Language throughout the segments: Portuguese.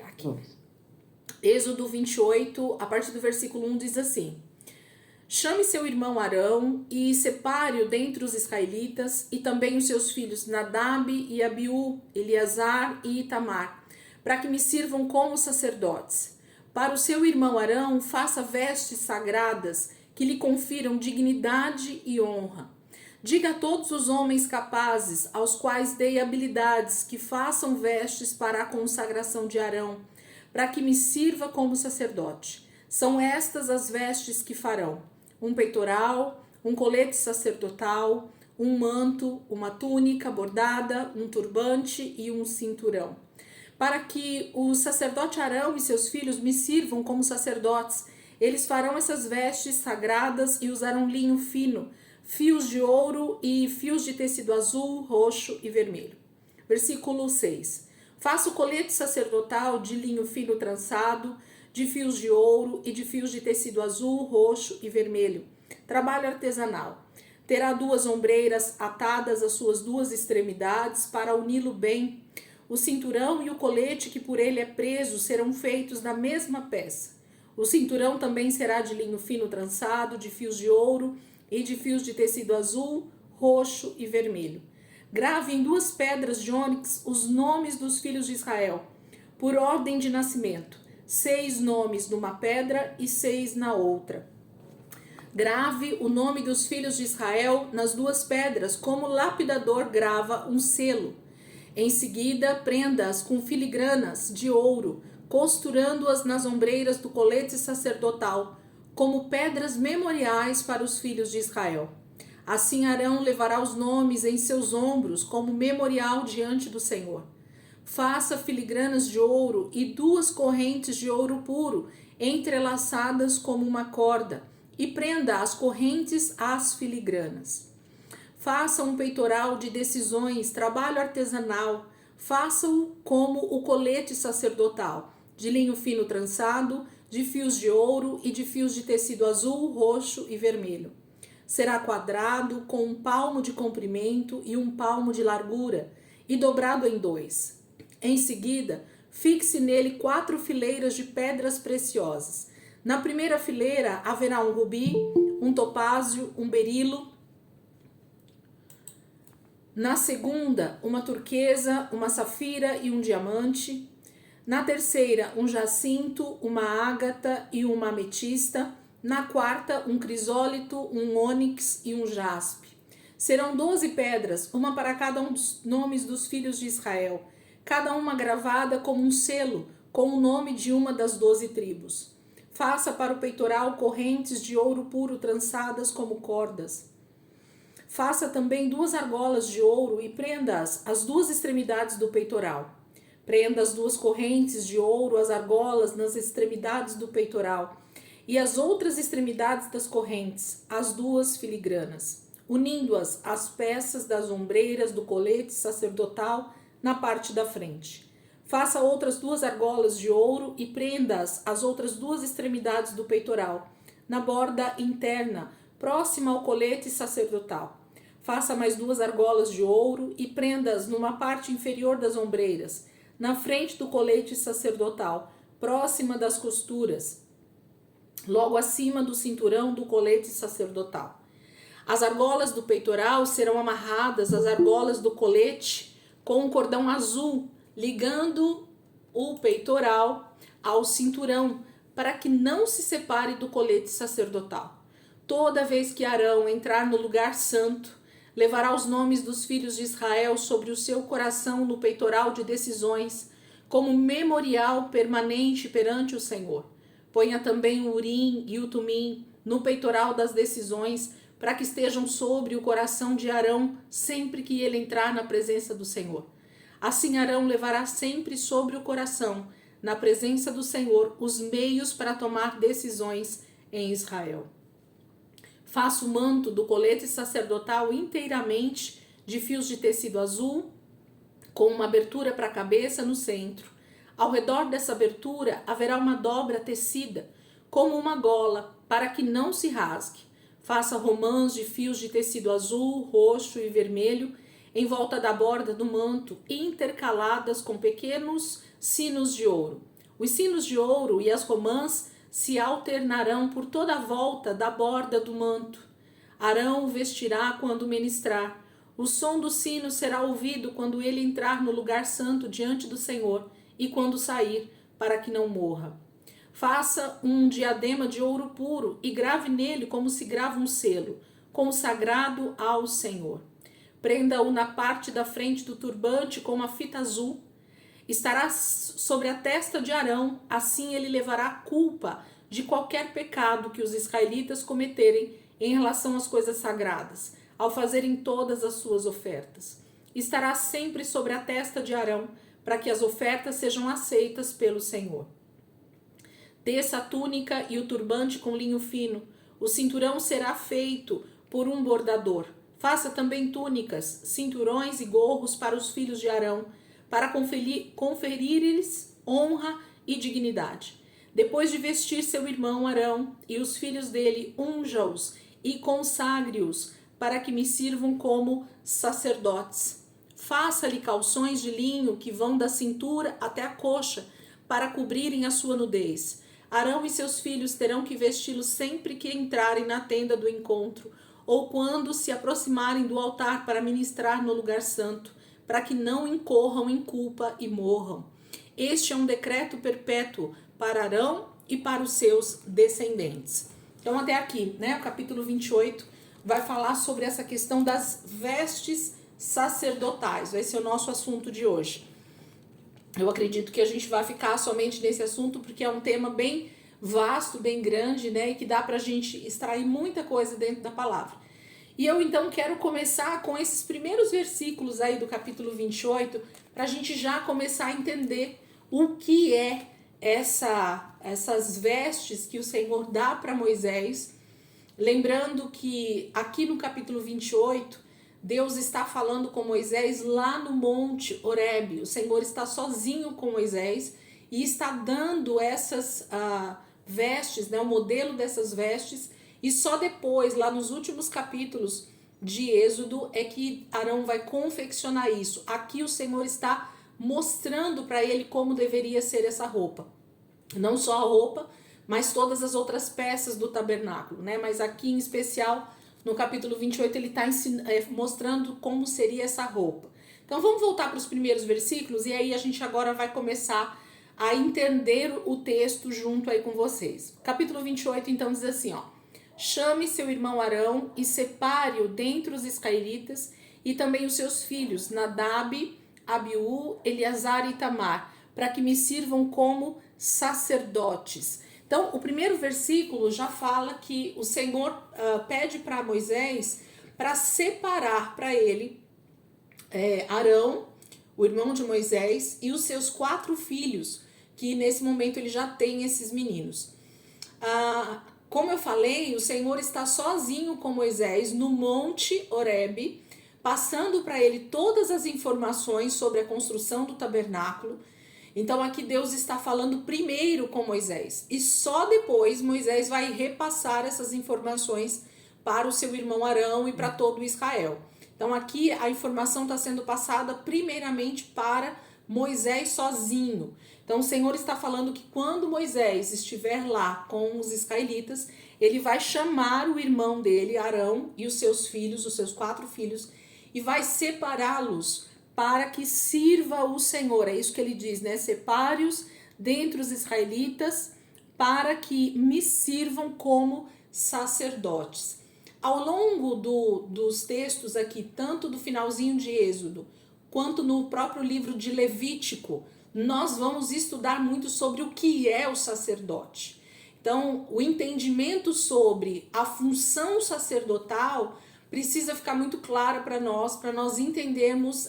aqui. Êxodo 28, a partir do versículo 1, diz assim: chame seu irmão Arão e separe-o dentre os israelitas, e também os seus filhos Nadab e Abiú, Eleazar e Itamar, para que me sirvam como sacerdotes. Para o seu irmão Arão, faça vestes sagradas que lhe confiram dignidade e honra. Diga a todos os homens capazes, aos quais dei habilidades, que façam vestes para a consagração de Arão, para que me sirva como sacerdote. São estas as vestes que farão: um peitoral, um colete sacerdotal, um manto, uma túnica bordada, um turbante e um cinturão. Para que o sacerdote Arão e seus filhos me sirvam como sacerdotes, eles farão essas vestes sagradas e usarão linho fino, fios de ouro e fios de tecido azul, roxo e vermelho. Versículo 6. Faça o colete sacerdotal de linho fino trançado, de fios de ouro e de fios de tecido azul, roxo e vermelho. Trabalho artesanal. Terá 2 ombreiras atadas às suas 2 extremidades para uni-lo bem. O cinturão e o colete que por ele é preso serão feitos da mesma peça. O cinturão também será de linho fino trançado, de fios de ouro e de fios de tecido azul, roxo e vermelho. Grave em 2 pedras de ônix os nomes dos filhos de Israel, por ordem de nascimento, 6 nomes numa pedra e 6 na outra. Grave o nome dos filhos de Israel nas 2 pedras, como o lapidador grava um selo. Em seguida, prenda-as com filigranas de ouro, costurando-as nas ombreiras do colete sacerdotal, como pedras memoriais para os filhos de Israel. Assim Arão levará os nomes em seus ombros como memorial diante do Senhor. Faça filigranas de ouro e 2 correntes de ouro puro, entrelaçadas como uma corda, e prenda as correntes às filigranas. Faça um peitoral de decisões, trabalho artesanal. Faça-o como o colete sacerdotal, de linho fino trançado, de fios de ouro e de fios de tecido azul, roxo e vermelho. Será quadrado, com 1 palmo de comprimento e 1 palmo de largura, e dobrado em 2. Em seguida, fixe nele 4 fileiras de pedras preciosas. Na primeira fileira haverá um rubi, um topázio, um berilo. Na segunda, uma turquesa, uma safira e um diamante. Na terceira, um jacinto, uma ágata e uma ametista. Na quarta, um crisólito, um ônix e um jaspe. Serão 12 pedras, uma para cada um dos nomes dos filhos de Israel, cada uma gravada como um selo, com o nome de uma das 12 tribos. Faça para o peitoral correntes de ouro puro trançadas como cordas. Faça também 2 argolas de ouro e prenda-as às 2 extremidades do peitoral. Prenda as 2 correntes de ouro, as argolas, nas extremidades do peitoral, e as outras extremidades das correntes, as 2 filigranas, unindo-as às peças das ombreiras do colete sacerdotal na parte da frente. Faça outras 2 argolas de ouro e prenda-as às outras 2 extremidades do peitoral, na borda interna, próxima ao colete sacerdotal. Faça mais 2 argolas de ouro e prenda-as numa parte inferior das ombreiras, na frente do colete sacerdotal, próxima das costuras, logo acima do cinturão do colete sacerdotal. As argolas do peitoral serão amarradas às argolas do colete com um cordão azul, ligando o peitoral ao cinturão, para que não se separe do colete sacerdotal. Toda vez que Arão entrar no lugar santo, levará os nomes dos filhos de Israel sobre o seu coração no peitoral de decisões, como memorial permanente perante o Senhor. Ponha também o Urim e o Tumim no peitoral das decisões, para que estejam sobre o coração de Arão sempre que ele entrar na presença do Senhor. Assim Arão levará sempre sobre o coração, na presença do Senhor, os meios para tomar decisões em Israel. Faça o manto do colete sacerdotal inteiramente de fios de tecido azul, com uma abertura para a cabeça no centro. Ao redor dessa abertura haverá uma dobra tecida, como uma gola, para que não se rasgue. Faça romãs de fios de tecido azul, roxo e vermelho em volta da borda do manto, intercaladas com pequenos sinos de ouro. Os sinos de ouro e as romãs se alternarão por toda a volta da borda do manto. Arão o vestirá quando ministrar. O som do sino será ouvido quando ele entrar no lugar santo diante do Senhor e quando sair, para que não morra. Faça um diadema de ouro puro e grave nele como se grava um selo, consagrado ao Senhor. Prenda-o na parte da frente do turbante com uma fita azul. Estará sobre a testa de Arão, assim ele levará a culpa de qualquer pecado que os israelitas cometerem em relação às coisas sagradas, ao fazerem todas as suas ofertas. Estará sempre sobre a testa de Arão, para que as ofertas sejam aceitas pelo Senhor. Desça a túnica e o turbante com linho fino. O cinturão será feito por um bordador. Faça também túnicas, cinturões e gorros para os filhos de Arão, para conferir-lhes honra e dignidade. Depois de vestir seu irmão Arão e os filhos dele, unja-os e consagre-os para que me sirvam como sacerdotes. Faça-lhe calções de linho que vão da cintura até a coxa, para cobrirem a sua nudez. Arão e seus filhos terão que vesti-lo sempre que entrarem na tenda do encontro, ou quando se aproximarem do altar para ministrar no lugar santo, para que não incorram em culpa e morram. Este é um decreto perpétuo para Arão e para os seus descendentes. Então até aqui, né, o capítulo 28 vai falar sobre essa questão das vestes sacerdotais. Vai ser o nosso assunto de hoje. Eu acredito que a gente vai ficar somente nesse assunto porque é um tema bem vasto, bem grande, né, e que dá pra gente extrair muita coisa dentro da palavra. E eu então quero começar com esses primeiros versículos aí do capítulo 28, pra gente já começar a entender o que é essas vestes que o Senhor dá para Moisés. Lembrando que aqui no capítulo 28, Deus está falando com Moisés lá no Monte Horebe. O Senhor está sozinho com Moisés e está dando essas vestes, né, o modelo dessas vestes. E só depois, lá nos últimos capítulos de Êxodo, é que Arão vai confeccionar isso. Aqui o Senhor está mostrando para ele como deveria ser essa roupa. Não só a roupa, mas todas as outras peças do tabernáculo, né? Mas aqui em especial, no capítulo 28, ele está mostrando como seria essa roupa. Então vamos voltar para os primeiros versículos e aí a gente agora vai começar a entender o texto junto aí com vocês. Capítulo 28 então diz assim, ó: chame seu irmão Arão e separe-o dentre os israelitas e também os seus filhos, Nadab, Abiú, Eleazar e Itamar, para que me sirvam como sacerdotes. Então, o primeiro versículo já fala que o Senhor pede para Moisés para separar para ele Arão, o irmão de Moisés, e os seus 4 filhos, que nesse momento ele já tem esses meninos. Como eu falei, o Senhor está sozinho com Moisés no Monte Horebe, passando para ele todas as informações sobre a construção do tabernáculo. Então aqui Deus está falando primeiro com Moisés e só depois Moisés vai repassar essas informações para o seu irmão Arão e para todo Israel. Então aqui a informação está sendo passada primeiramente para Moisés sozinho. Então o Senhor está falando que quando Moisés estiver lá com os israelitas, ele vai chamar o irmão dele, Arão, e os seus filhos, os seus 4 filhos, e vai separá-los para que sirva o Senhor. É isso que ele diz, né? Separe-os dentre os israelitas para que me sirvam como sacerdotes. Ao longo dos textos aqui, tanto do finalzinho de Êxodo, quanto no próprio livro de Levítico, nós vamos estudar muito sobre o que é o sacerdote. Então, o entendimento sobre a função sacerdotal precisa ficar muito claro para nós entendermos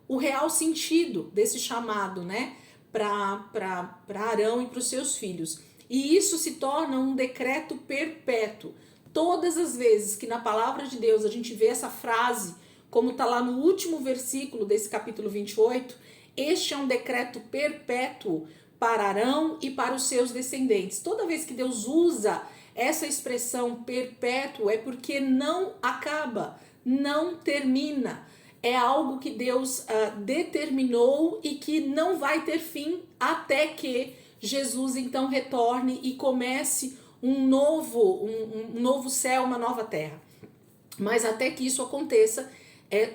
o real sentido desse chamado, né, para Arão e para os seus filhos. E isso se torna um decreto perpétuo. Todas as vezes que na palavra de Deus a gente vê essa frase, como está lá no último versículo desse capítulo 28, este é um decreto perpétuo para Arão e para os seus descendentes. Toda vez que Deus usa essa expressão perpétuo é porque não acaba, não termina. é algo que Deus determinou e que não vai ter fim até que Jesus então retorne e comece um novo céu, uma nova terra. Mas até que isso aconteça,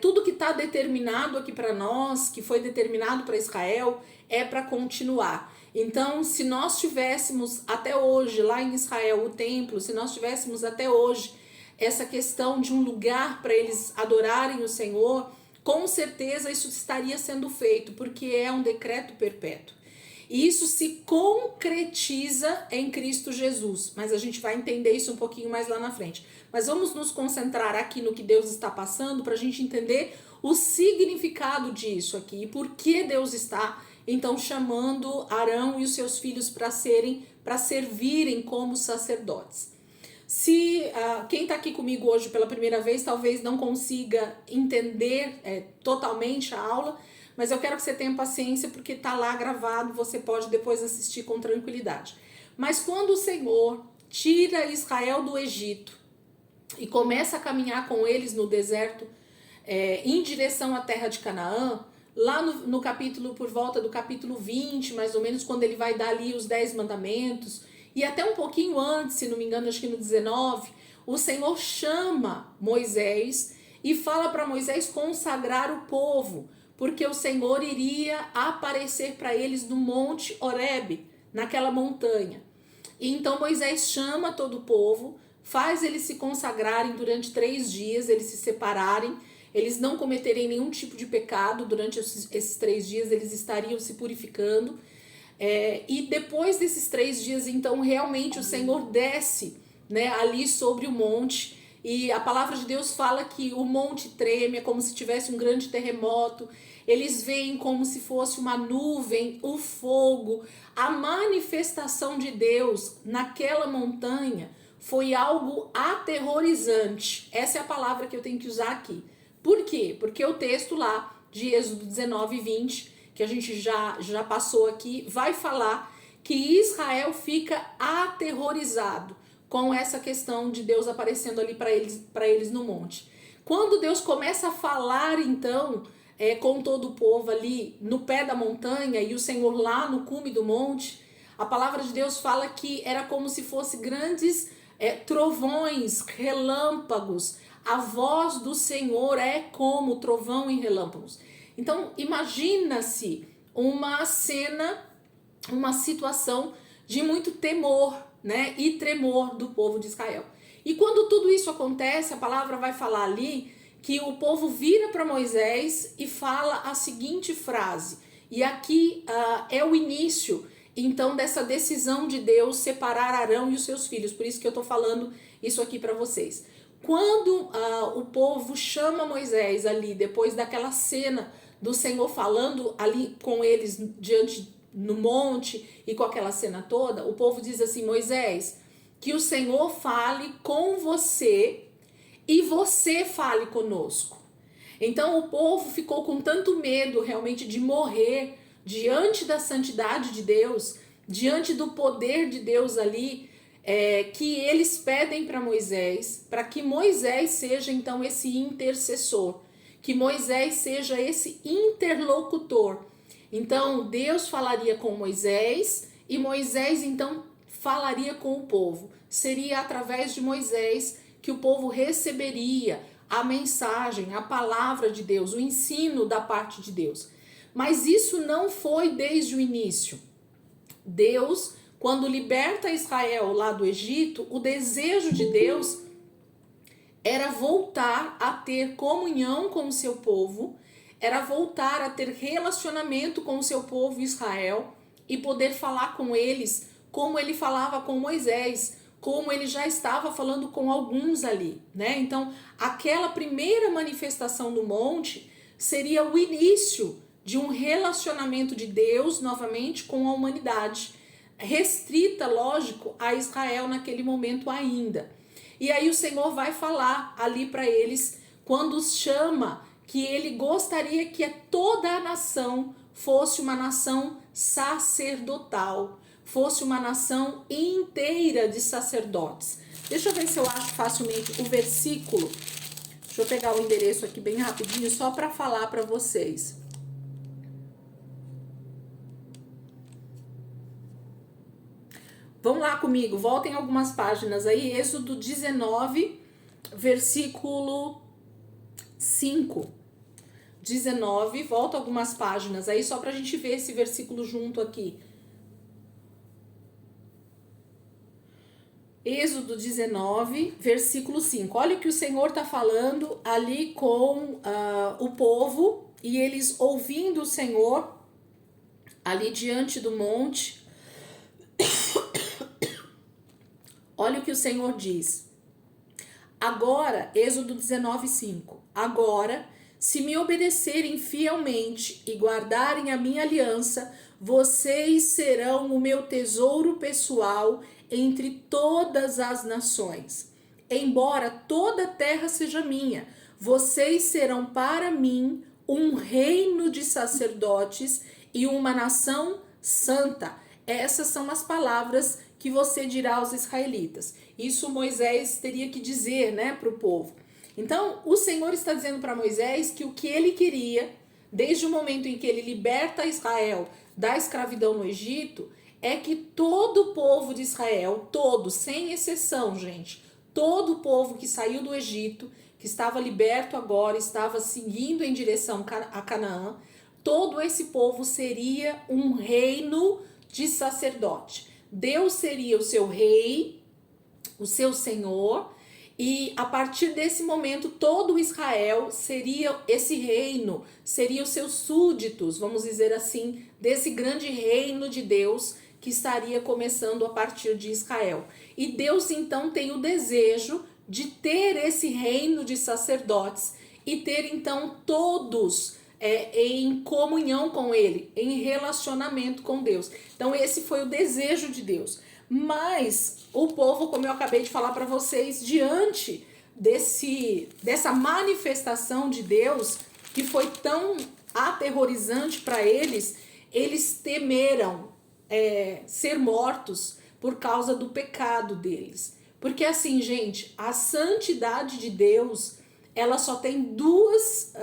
tudo que está determinado aqui para nós, que foi determinado para Israel, é para continuar. Então, se nós tivéssemos até hoje lá em Israel o templo, se nós tivéssemos até hoje essa questão de um lugar para eles adorarem o Senhor, com certeza isso estaria sendo feito, porque é um decreto perpétuo. E isso se concretiza em Cristo Jesus, mas a gente vai entender isso um pouquinho mais lá na frente. Mas vamos nos concentrar aqui no que Deus está passando para a gente entender o significado disso aqui e por que Deus está então chamando Arão e os seus filhos para servirem como sacerdotes. Se quem está aqui comigo hoje pela primeira vez talvez não consiga entender totalmente a aula, mas eu quero que você tenha paciência porque está lá gravado, você pode depois assistir com tranquilidade. Mas quando o Senhor tira Israel do Egito e começa a caminhar com eles no deserto em direção à terra de Canaã, lá no capítulo, por volta do capítulo 20, mais ou menos, quando ele vai dar ali os 10 mandamentos, e até um pouquinho antes, se não me engano, acho que no 19, o Senhor chama Moisés e fala para Moisés consagrar o povo, porque o Senhor iria aparecer para eles no Monte Horebe, naquela montanha. E então Moisés chama todo o povo, faz eles se consagrarem durante 3 dias, eles se separarem, eles não cometerem nenhum tipo de pecado durante esses 3 dias, eles estariam se purificando. E depois desses 3 dias, então, realmente o Senhor desce, né, ali sobre o monte, e a palavra de Deus fala que o monte treme, é como se tivesse um grande terremoto, eles veem como se fosse uma nuvem, o fogo, a manifestação de Deus naquela montanha foi algo aterrorizante. Essa é a palavra que eu tenho que usar aqui. Por quê? Porque o texto lá de Êxodo 19, 20, que a gente já passou aqui, vai falar que Israel fica aterrorizado com essa questão de Deus aparecendo ali para eles no monte. Quando Deus começa a falar, então, com todo o povo ali no pé da montanha e o Senhor lá no cume do monte, a palavra de Deus fala que era como se fosse grandes trovões, relâmpagos. A voz do Senhor é como trovão e relâmpagos. Então, imagina-se uma cena, uma situação de muito temor, né, e tremor do povo de Israel. E quando tudo isso acontece, a palavra vai falar ali que o povo vira para Moisés e fala a seguinte frase. E aqui é o início, então, dessa decisão de Deus separar Arão e os seus filhos. Por isso que eu estou falando isso aqui para vocês. Quando o povo chama Moisés ali, depois daquela cena do Senhor falando ali com eles diante no monte e com aquela cena toda, o povo diz assim: Moisés, que o Senhor fale com você e você fale conosco. Então o povo ficou com tanto medo realmente de morrer diante da santidade de Deus, diante do poder de Deus ali, que eles pedem para Moisés, para que Moisés seja então esse intercessor, que Moisés seja esse interlocutor. Então Deus falaria com Moisés e Moisés então falaria com o povo. Seria através de Moisés que o povo receberia a mensagem, a palavra de Deus, o ensino da parte de Deus. Mas isso não foi desde o início. Deus, quando liberta Israel lá do Egito, o desejo de Deus era voltar a ter comunhão com o seu povo, era voltar a ter relacionamento com o seu povo Israel e poder falar com eles como ele falava com Moisés, como ele já estava falando com alguns ali, né? Então, aquela primeira manifestação do monte seria o início de um relacionamento de Deus novamente com a humanidade, restrita, lógico, a Israel naquele momento ainda. E aí o Senhor vai falar ali para eles, quando os chama, que ele gostaria que toda a nação fosse uma nação sacerdotal, fosse uma nação inteira de sacerdotes. Deixa eu ver se eu acho facilmente o versículo. Deixa Deixa eu pegar o endereço aqui bem rapidinho, só para falar para vocês. Vamos lá comigo, voltem algumas páginas aí. Êxodo 19, versículo 5. 19, volta algumas páginas aí, só pra gente ver esse versículo junto aqui. Êxodo 19, versículo 5. Olha o que o Senhor está falando ali com o povo, e eles ouvindo o Senhor ali diante do monte. Olha o que o Senhor diz. Agora, Êxodo 19, 5. Agora, se me obedecerem fielmente e guardarem a minha aliança, vocês serão o meu tesouro pessoal entre todas as nações. Embora toda a terra seja minha, vocês serão para mim um reino de sacerdotes e uma nação santa. Essas são as palavras que você dirá aos israelitas. Isso Moisés teria que dizer, né, para o povo. Então, o Senhor está dizendo para Moisés que o que ele queria, desde o momento em que ele liberta Israel da escravidão no Egito, é que todo o povo de Israel, todo, sem exceção, gente, todo o povo que saiu do Egito, que estava liberto agora, estava seguindo em direção a Canaã, todo esse povo seria um reino de sacerdote. Deus seria o seu rei, o seu senhor, e a partir desse momento todo Israel seria esse reino, seria os seus súditos, vamos dizer assim, desse grande reino de Deus que estaria começando a partir de Israel. E Deus então tem o desejo de ter esse reino de sacerdotes e ter então todos em comunhão com ele, em relacionamento com Deus. Então esse foi o desejo de Deus. Mas o povo, como eu acabei de falar para vocês, diante dessa manifestação de Deus, que foi tão aterrorizante para eles, eles temeram ser mortos por causa do pecado deles. Porque assim, gente, a santidade de Deus, ela só tem duas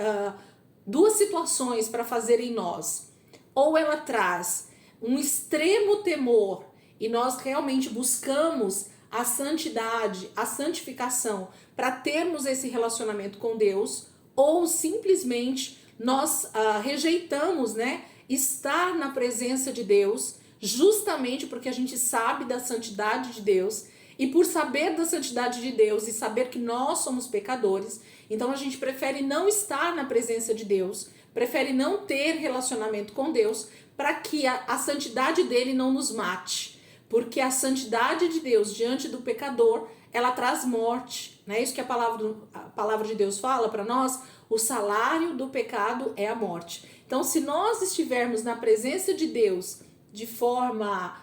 situações para fazer em nós. Ou ela traz um extremo temor e nós realmente buscamos a santidade, a santificação para termos esse relacionamento com Deus, ou simplesmente nós rejeitamos, né, estar na presença de Deus, justamente porque a gente sabe da santidade de Deus, e por saber da santidade de Deus e saber que nós somos pecadores, então a gente prefere não estar na presença de Deus, prefere não ter relacionamento com Deus, para que a santidade dele não nos mate. Porque a santidade de Deus diante do pecador, ela traz morte. Não é isso que a palavra de Deus fala para nós? O salário do pecado é a morte. Então, se nós estivermos na presença de Deus de forma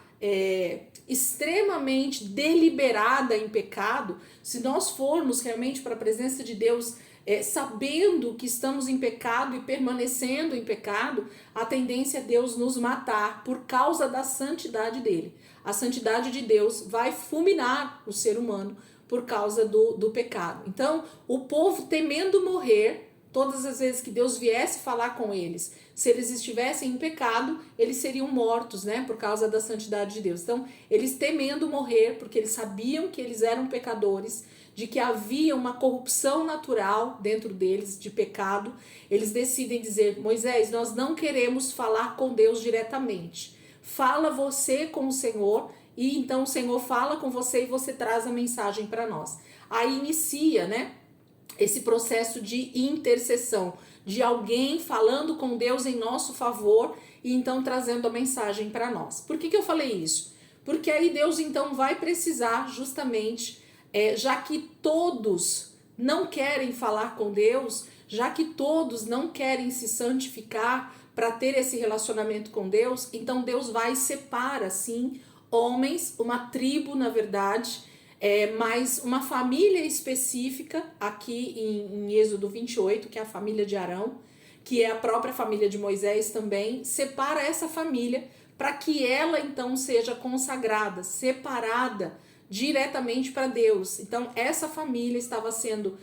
extremamente deliberada em pecado, se nós formos realmente para a presença de Deus sabendo que estamos em pecado e permanecendo em pecado, a tendência é Deus nos matar por causa da santidade dele. A santidade de Deus vai fulminar o ser humano por causa do pecado. Então, o povo temendo morrer, todas as vezes que Deus viesse falar com eles, se eles estivessem em pecado, eles seriam mortos, né, por causa da santidade de Deus. Então, eles temendo morrer, porque eles sabiam que eles eram pecadores, de que havia uma corrupção natural dentro deles, de pecado, eles decidem dizer: Moisés, nós não queremos falar com Deus diretamente. Fala você com o Senhor, e então o Senhor fala com você e você traz a mensagem para nós. Aí inicia, né, esse processo de intercessão, de alguém falando com Deus em nosso favor e então trazendo a mensagem para nós. Por que eu falei isso? Porque aí Deus então vai precisar justamente, já que todos não querem falar com Deus, já que todos não querem se santificar para ter esse relacionamento com Deus, então Deus vai e separa, sim, homens, uma tribo, na verdade, mas uma família específica, aqui em Êxodo 28, que é a família de Arão, que é a própria família de Moisés também, separa essa família para que ela então seja consagrada, separada diretamente para Deus. Então essa família estava sendo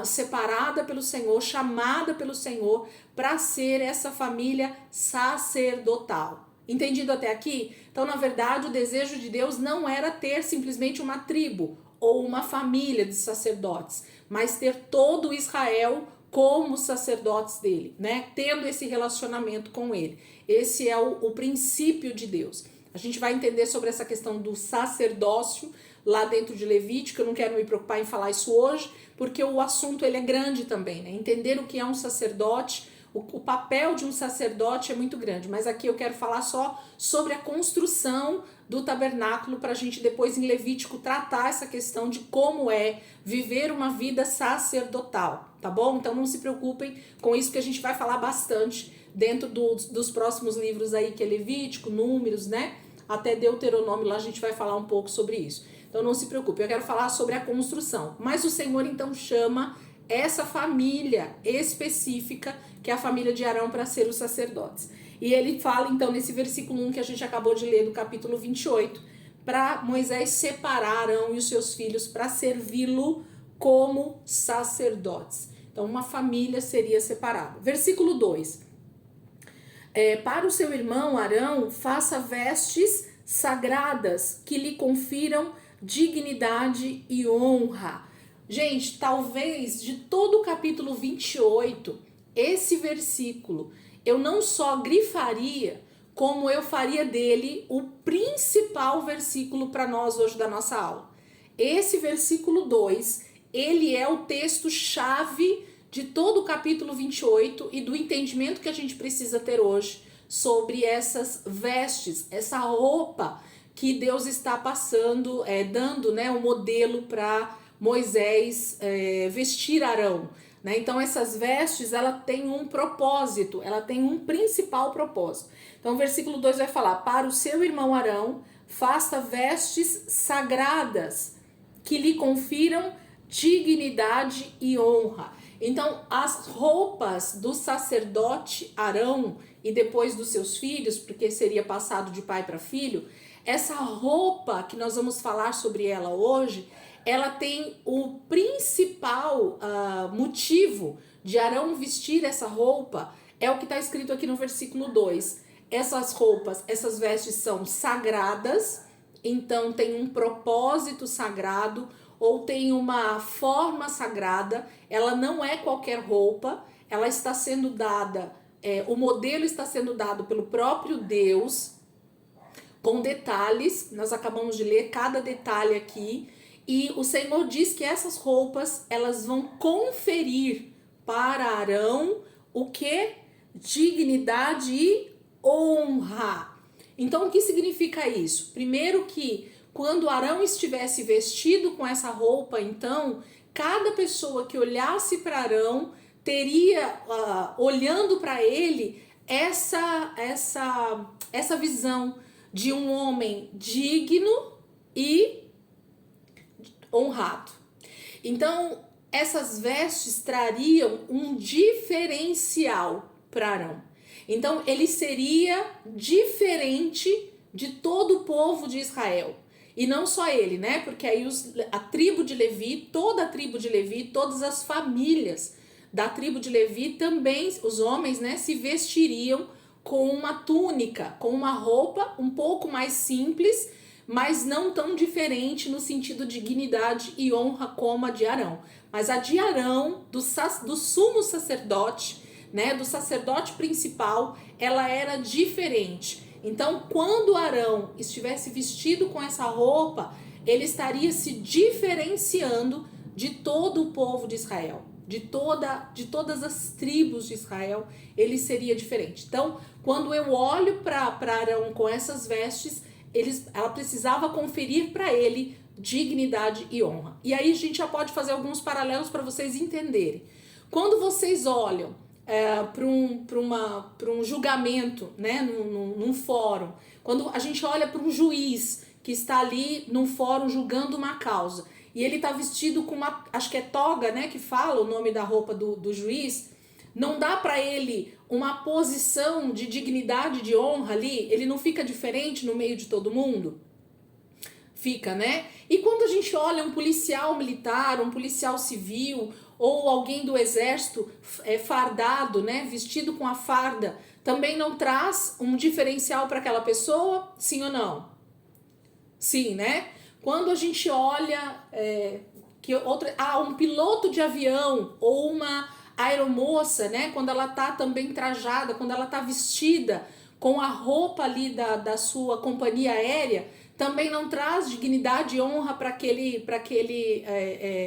separada pelo Senhor, chamada pelo Senhor para ser essa família sacerdotal. Entendido até aqui? Então, na verdade, o desejo de Deus não era ter simplesmente uma tribo ou uma família de sacerdotes, mas ter todo Israel como sacerdotes dele, né? Tendo esse relacionamento com ele. Esse é o princípio de Deus. A gente vai entender sobre essa questão do sacerdócio lá dentro de Levítico. Eu não quero me preocupar em falar isso hoje, porque o assunto ele é grande também, né? Entender o que é um sacerdote, o papel de um sacerdote é muito grande, mas aqui eu quero falar só sobre a construção do tabernáculo para a gente depois em Levítico tratar essa questão de como é viver uma vida sacerdotal, tá bom? Então não se preocupem com isso que a gente vai falar bastante dentro dos próximos livros aí, que é Levítico, Números, né? Até Deuteronômio, lá a gente vai falar um pouco sobre isso. Então não se preocupe, eu quero falar sobre a construção. Mas o Senhor então chama essa família específica, que é a família de Arão, para ser os sacerdotes. E ele fala então nesse versículo 1 que a gente acabou de ler do capítulo 28, para Moisés separar Arão e os seus filhos para servi-lo como sacerdotes. Então uma família seria separada. Versículo 2. Para o seu irmão Arão, faça vestes sagradas que lhe confiram dignidade e honra. Gente, talvez de todo o capítulo 28, esse versículo, eu não só grifaria, como eu faria dele o principal versículo para nós hoje da nossa aula. Esse versículo 2, ele é o texto-chave de todo o capítulo 28 e do entendimento que a gente precisa ter hoje sobre essas vestes, essa roupa que Deus está passando, dando, né, um modelo para Moisés vestir Arão, né? Então essas vestes, ela tem um propósito, ela tem um principal propósito. Então o versículo 2 vai falar: para o seu irmão Arão, faça vestes sagradas que lhe confiram dignidade e honra. Então as roupas do sacerdote Arão e depois dos seus filhos, porque seria passado de pai para filho, essa roupa que nós vamos falar sobre ela hoje, ela tem o principal motivo de Arão vestir essa roupa, é o que está escrito aqui no versículo 2. Essas roupas, essas vestes são sagradas, então tem um propósito sagrado, ou tem uma forma sagrada, ela não é qualquer roupa, ela está sendo dada, o modelo está sendo dado pelo próprio Deus, com detalhes, nós acabamos de ler cada detalhe aqui, e o Senhor diz que essas roupas, elas vão conferir para Arão o que? Dignidade e honra. Então, o que significa isso? Primeiro que quando Arão estivesse vestido com essa roupa, então, cada pessoa que olhasse para Arão teria, olhando para ele, essa visão de um homem digno e honrado. Então, essas vestes trariam um diferencial para Arão. Então, ele seria diferente de todo o povo de Israel. E não só ele, né? Porque aí a tribo de Levi, toda a tribo de Levi, todas as famílias da tribo de Levi também, os homens, né, se vestiriam com uma túnica, com uma roupa um pouco mais simples, mas não tão diferente no sentido de dignidade e honra como a de Arão. Mas a de Arão, do sumo sacerdote, né, do sacerdote principal, ela era diferente. Então, quando Arão estivesse vestido com essa roupa, ele estaria se diferenciando de todo o povo de Israel, de todas as tribos de Israel, ele seria diferente. Então, quando eu olho para Arão com essas vestes, ela precisava conferir para ele dignidade e honra. E aí a gente já pode fazer alguns paralelos para vocês entenderem. Quando vocês olham para um julgamento, né, num fórum, quando a gente olha para um juiz que está ali num fórum julgando uma causa, e ele está vestido com uma, acho que é toga, né, que fala o nome da roupa do juiz, não dá para ele uma posição de dignidade, de honra ali, ele não fica diferente no meio de todo mundo? Fica, né? E quando a gente olha um policial militar, um policial civil, ou alguém do exército fardado, né, vestido com a farda, também não traz um diferencial para aquela pessoa? Sim ou não? Sim, né? Quando a gente olha um piloto de avião ou uma aeromoça, né, quando ela tá também trajada, quando ela tá vestida com a roupa ali da sua companhia aérea, também não traz dignidade e honra para aquele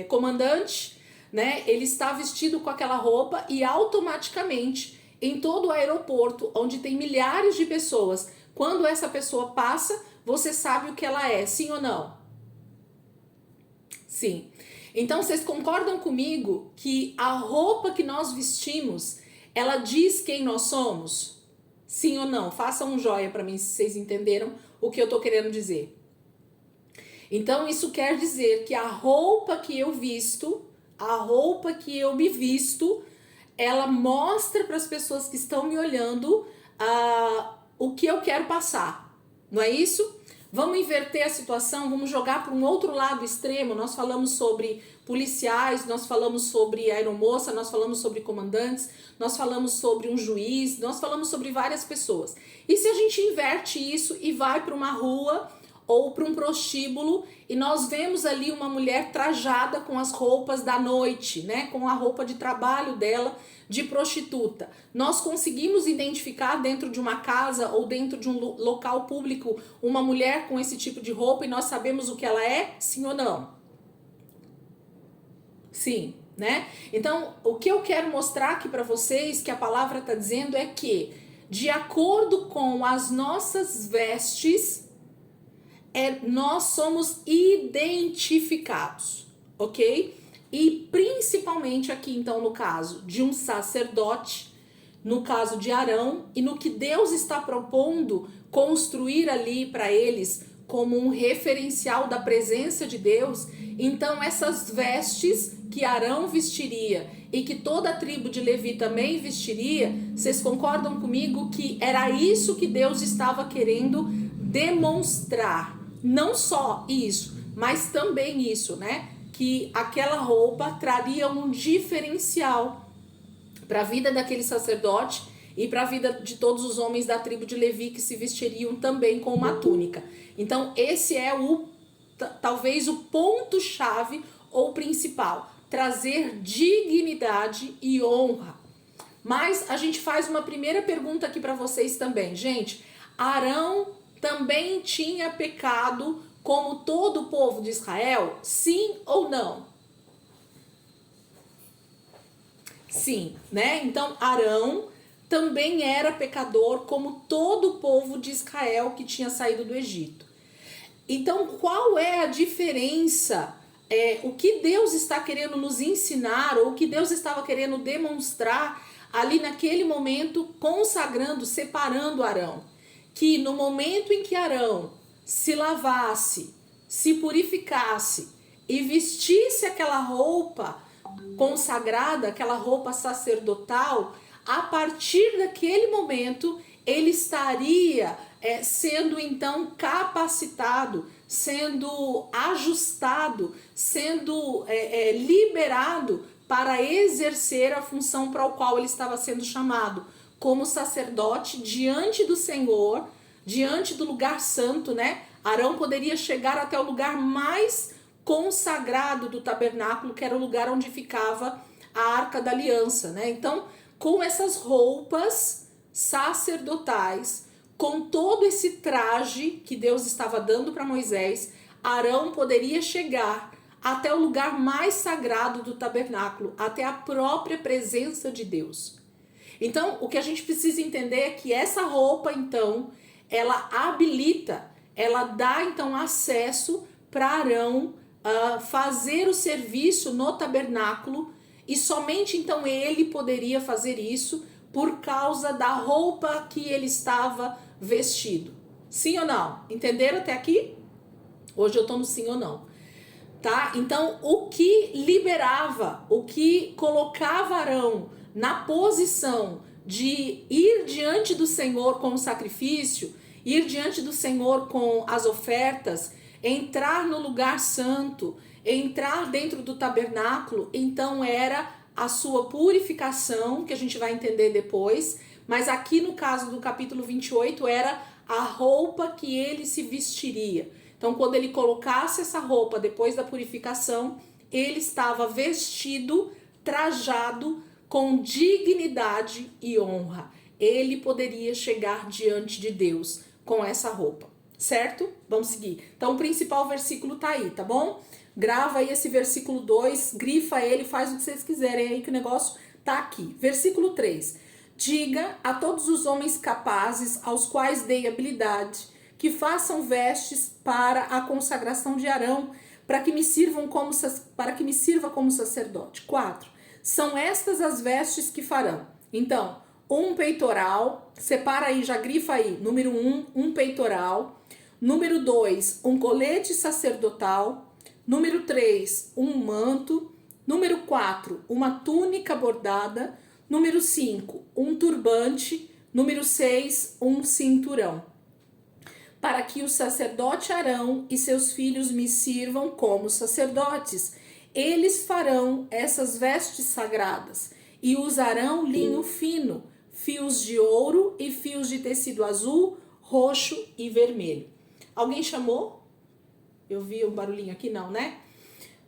comandante, né? Ele está vestido com aquela roupa e automaticamente em todo o aeroporto, onde tem milhares de pessoas, quando essa pessoa passa, você sabe o que ela é, sim ou não? Sim. Então, vocês concordam comigo que a roupa que nós vestimos, ela diz quem nós somos? Sim ou não? Façam um joia para mim se vocês entenderam o que eu tô querendo dizer. Então, isso quer dizer que a roupa que eu visto, a roupa que eu me visto, ela mostra para as pessoas que estão me olhando o que eu quero passar. Não é isso? Vamos inverter a situação, vamos jogar para um outro lado extremo. Nós falamos sobre policiais, nós falamos sobre aeromoça, nós falamos sobre comandantes, nós falamos sobre um juiz, nós falamos sobre várias pessoas. E se a gente inverte isso e vai para uma rua ou para um prostíbulo e nós vemos ali uma mulher trajada com as roupas da noite, né, com a roupa de trabalho dela de prostituta. Nós conseguimos identificar dentro de uma casa ou dentro de um local público uma mulher com esse tipo de roupa e nós sabemos o que ela é? Sim ou não? Sim, né? Então, o que eu quero mostrar aqui para vocês, que a palavra está dizendo é que, de acordo com as nossas vestes, nós somos identificados, ok? E principalmente aqui, então, no caso de um sacerdote, no caso de Arão, e no que Deus está propondo construir ali para eles como um referencial da presença de Deus, então essas vestes que Arão vestiria e que toda a tribo de Levi também vestiria, vocês concordam comigo que era isso que Deus estava querendo demonstrar? Não só isso, mas também isso, né? Que aquela roupa traria um diferencial para a vida daquele sacerdote e para a vida de todos os homens da tribo de Levi que se vestiriam também com uma túnica. Então esse é talvez o ponto-chave ou principal, trazer dignidade e honra. Mas a gente faz uma primeira pergunta aqui para vocês também. Gente, Arão também tinha pecado como todo o povo de Israel? Sim ou não? Sim, né? Então Arão também era pecador como todo o povo de Israel que tinha saído do Egito. Então qual é a diferença? O que Deus está querendo nos ensinar, ou o que Deus estava querendo demonstrar ali naquele momento, consagrando, separando Arão? Que no momento em que Arão se lavasse, se purificasse e vestisse aquela roupa consagrada, aquela roupa sacerdotal, a partir daquele momento ele estaria sendo então capacitado, sendo ajustado, sendo liberado para exercer a função para a qual ele estava sendo chamado, como sacerdote diante do Senhor, diante do lugar santo, né? Arão poderia chegar até o lugar mais consagrado do tabernáculo, que era o lugar onde ficava a Arca da Aliança, né? Então, com essas roupas sacerdotais, com todo esse traje que Deus estava dando para Moisés, Arão poderia chegar até o lugar mais sagrado do tabernáculo, até a própria presença de Deus. Então, o que a gente precisa entender é que essa roupa, então, ela habilita, ela dá, então, acesso para Arão fazer o serviço no tabernáculo, e somente, então, ele poderia fazer isso por causa da roupa que ele estava vestido. Sim ou não? Entenderam até aqui? Hoje eu tô no sim ou não. Tá? Então, o que liberava, o que colocava Arão na posição de ir diante do Senhor com o sacrifício, ir diante do Senhor com as ofertas, entrar no lugar santo, entrar dentro do tabernáculo, então era a sua purificação, que a gente vai entender depois, mas aqui no caso do capítulo 28 era a roupa que ele se vestiria. Então, quando ele colocasse essa roupa depois da purificação, ele estava vestido, trajado com dignidade e honra. Ele poderia chegar diante de Deus com essa roupa, certo? Vamos seguir. Então, o principal versículo tá aí, tá bom? Grava aí esse versículo 2, grifa ele, faz o que vocês quiserem aí que o negócio tá aqui. Versículo 3. Diga a todos os homens capazes, aos quais dei habilidade, que façam vestes para a consagração de Arão, para que me sirva como sacerdote. 4. São estas as vestes que farão. Então, um peitoral, separa aí, já grifa aí, número 1, um peitoral. Número 2, um colete sacerdotal. Número 3, um manto. Número 4, uma túnica bordada. Número 5, um turbante. Número 6, um cinturão. Para que o sacerdote Arão e seus filhos me sirvam como sacerdotes. Eles farão essas vestes sagradas e usarão linho fino, fios de ouro e fios de tecido azul, roxo e vermelho. Alguém chamou? Eu vi um barulhinho aqui, não, né?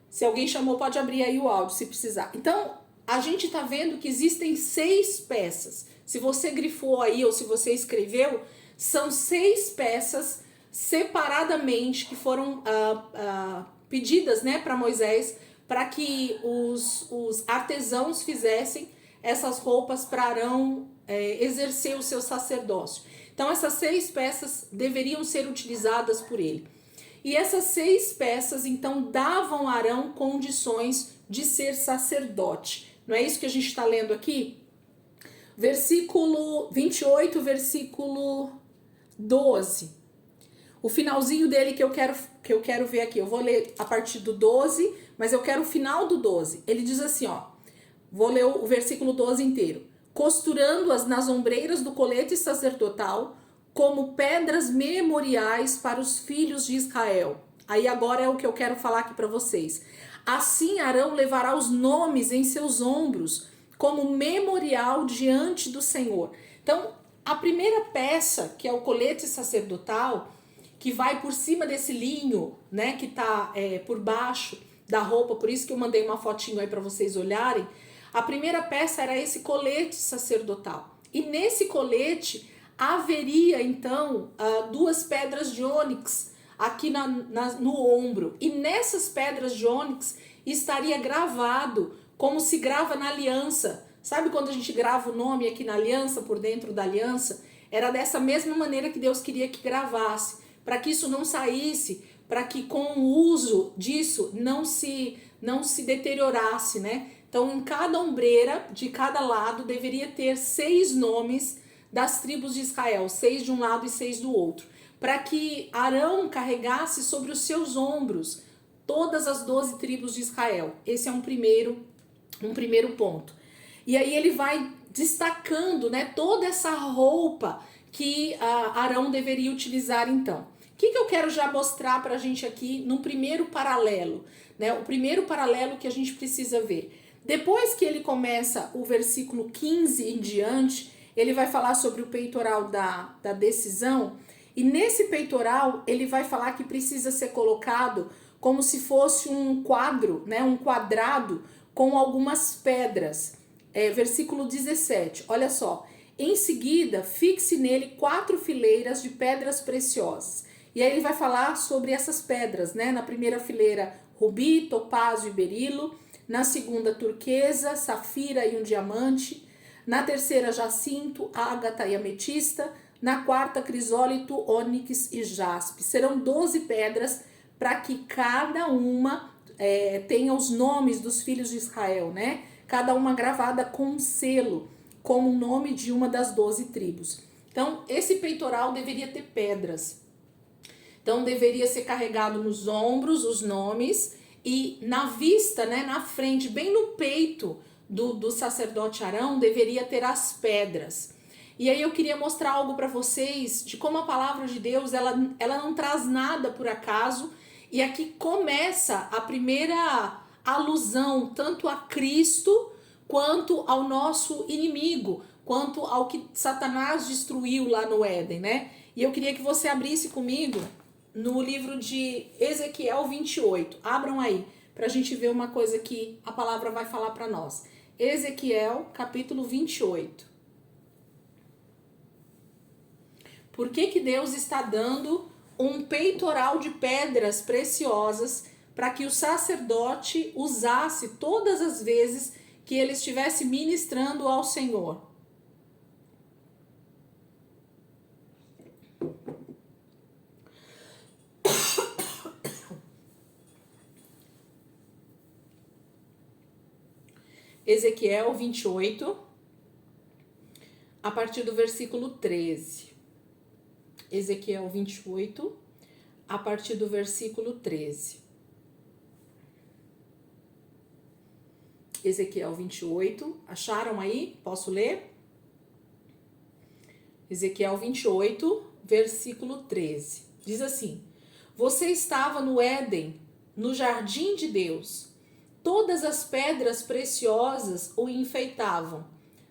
Se alguém chamou, pode abrir aí o áudio se precisar. Então, a gente tá vendo que existem 6 peças. Se você grifou aí ou se você escreveu, são 6 peças separadamente que foram pedidas, né, para Moisés, para que os artesãos fizessem essas roupas para Arão exercer o seu sacerdócio. Então, essas 6 peças deveriam ser utilizadas por ele. E essas 6 peças, então, davam a Arão condições de ser sacerdote. Não é isso que a gente está lendo aqui? Versículo 28, versículo 12. O finalzinho dele que eu quero ver aqui. Eu vou ler a partir do 12, mas eu quero o final do 12. Ele diz assim, ó. Vou ler o versículo 12 inteiro. Costurando-as nas ombreiras do colete sacerdotal, como pedras memoriais para os filhos de Israel. Aí agora é o que eu quero falar aqui para vocês. Assim Arão levará os nomes em seus ombros, como memorial diante do Senhor. Então, a primeira peça, que é o colete sacerdotal, que vai por cima desse linho, né, que tá por baixo da roupa, por isso que eu mandei uma fotinho aí para vocês olharem. A primeira peça era esse colete sacerdotal. E nesse colete haveria, então, 2 pedras de ônix aqui no ombro. E nessas pedras de ônix estaria gravado, como se grava na aliança. Sabe quando a gente grava o nome aqui na aliança, por dentro da aliança? Era dessa mesma maneira que Deus queria que gravasse, para que isso não saísse, para que com o uso disso não se deteriorasse, né? Então, em cada ombreira, de cada lado, deveria ter 6 nomes das tribos de Israel, 6 de um lado e 6 do outro, para que Arão carregasse sobre os seus ombros todas as 12 tribos de Israel. Esse é um primeiro ponto. E aí ele vai destacando, né, toda essa roupa que Arão deveria utilizar então. O que eu quero já mostrar para a gente aqui no primeiro paralelo, né? O primeiro paralelo que a gente precisa ver. Depois que ele começa o versículo 15 em diante, ele vai falar sobre o peitoral da decisão. E nesse peitoral, ele vai falar que precisa ser colocado como se fosse um quadro, né? Um quadrado com algumas pedras. Versículo 17, olha só. Em seguida, fixe nele 4 fileiras de pedras preciosas. E aí ele vai falar sobre essas pedras, né? Na primeira fileira, rubi, topázio e berilo. Na segunda, turquesa, safira e um diamante. Na terceira, jacinto, ágata e ametista. Na quarta, crisólito, ônix e jaspe. Serão 12 pedras para que cada uma tenha os nomes dos filhos de Israel, né? Cada uma gravada com um selo, como o nome de uma das 12 tribos. Então, esse peitoral deveria ter pedras. Então, deveria ser carregado nos ombros os nomes e na vista, né, na frente, bem no peito do sacerdote Arão, deveria ter as pedras. E aí eu queria mostrar algo para vocês de como a palavra de Deus, ela não traz nada por acaso E aqui começa a primeira alusão tanto a Cristo quanto ao nosso inimigo, quanto ao que Satanás destruiu lá no Éden, né? E eu queria que você abrisse comigo no livro de Ezequiel 28. Abram aí, para a gente ver uma coisa que a palavra vai falar para nós. Ezequiel, capítulo 28. Por que Deus está dando um peitoral de pedras preciosas para que o sacerdote usasse todas as vezes que ele estivesse ministrando ao Senhor? Ezequiel 28, a partir do versículo 13. Ezequiel 28, a partir do versículo 13. Ezequiel 28, acharam aí? Posso ler? Ezequiel 28, versículo 13. Diz assim: Você estava no Éden, no jardim de Deus. Todas as pedras preciosas o enfeitavam: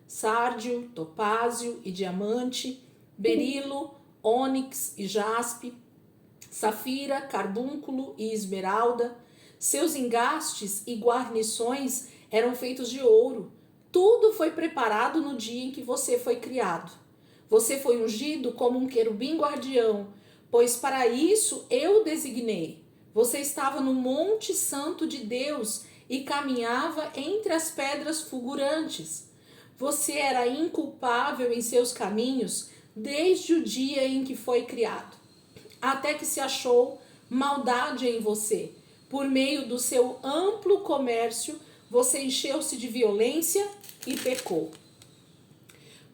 sárdio, topázio e diamante, berilo, ônix e jaspe, safira, carbúnculo e esmeralda. Seus engastes e guarnições eram feitos de ouro. Tudo foi preparado no dia em que você foi criado. Você foi ungido como um querubim guardião, pois para isso eu o designei. Você estava no Monte Santo de Deus e caminhava entre as pedras fulgurantes. Você era inculpável em seus caminhos desde o dia em que foi criado, até que se achou maldade em você. Por meio do seu amplo comércio, você encheu-se de violência e pecou.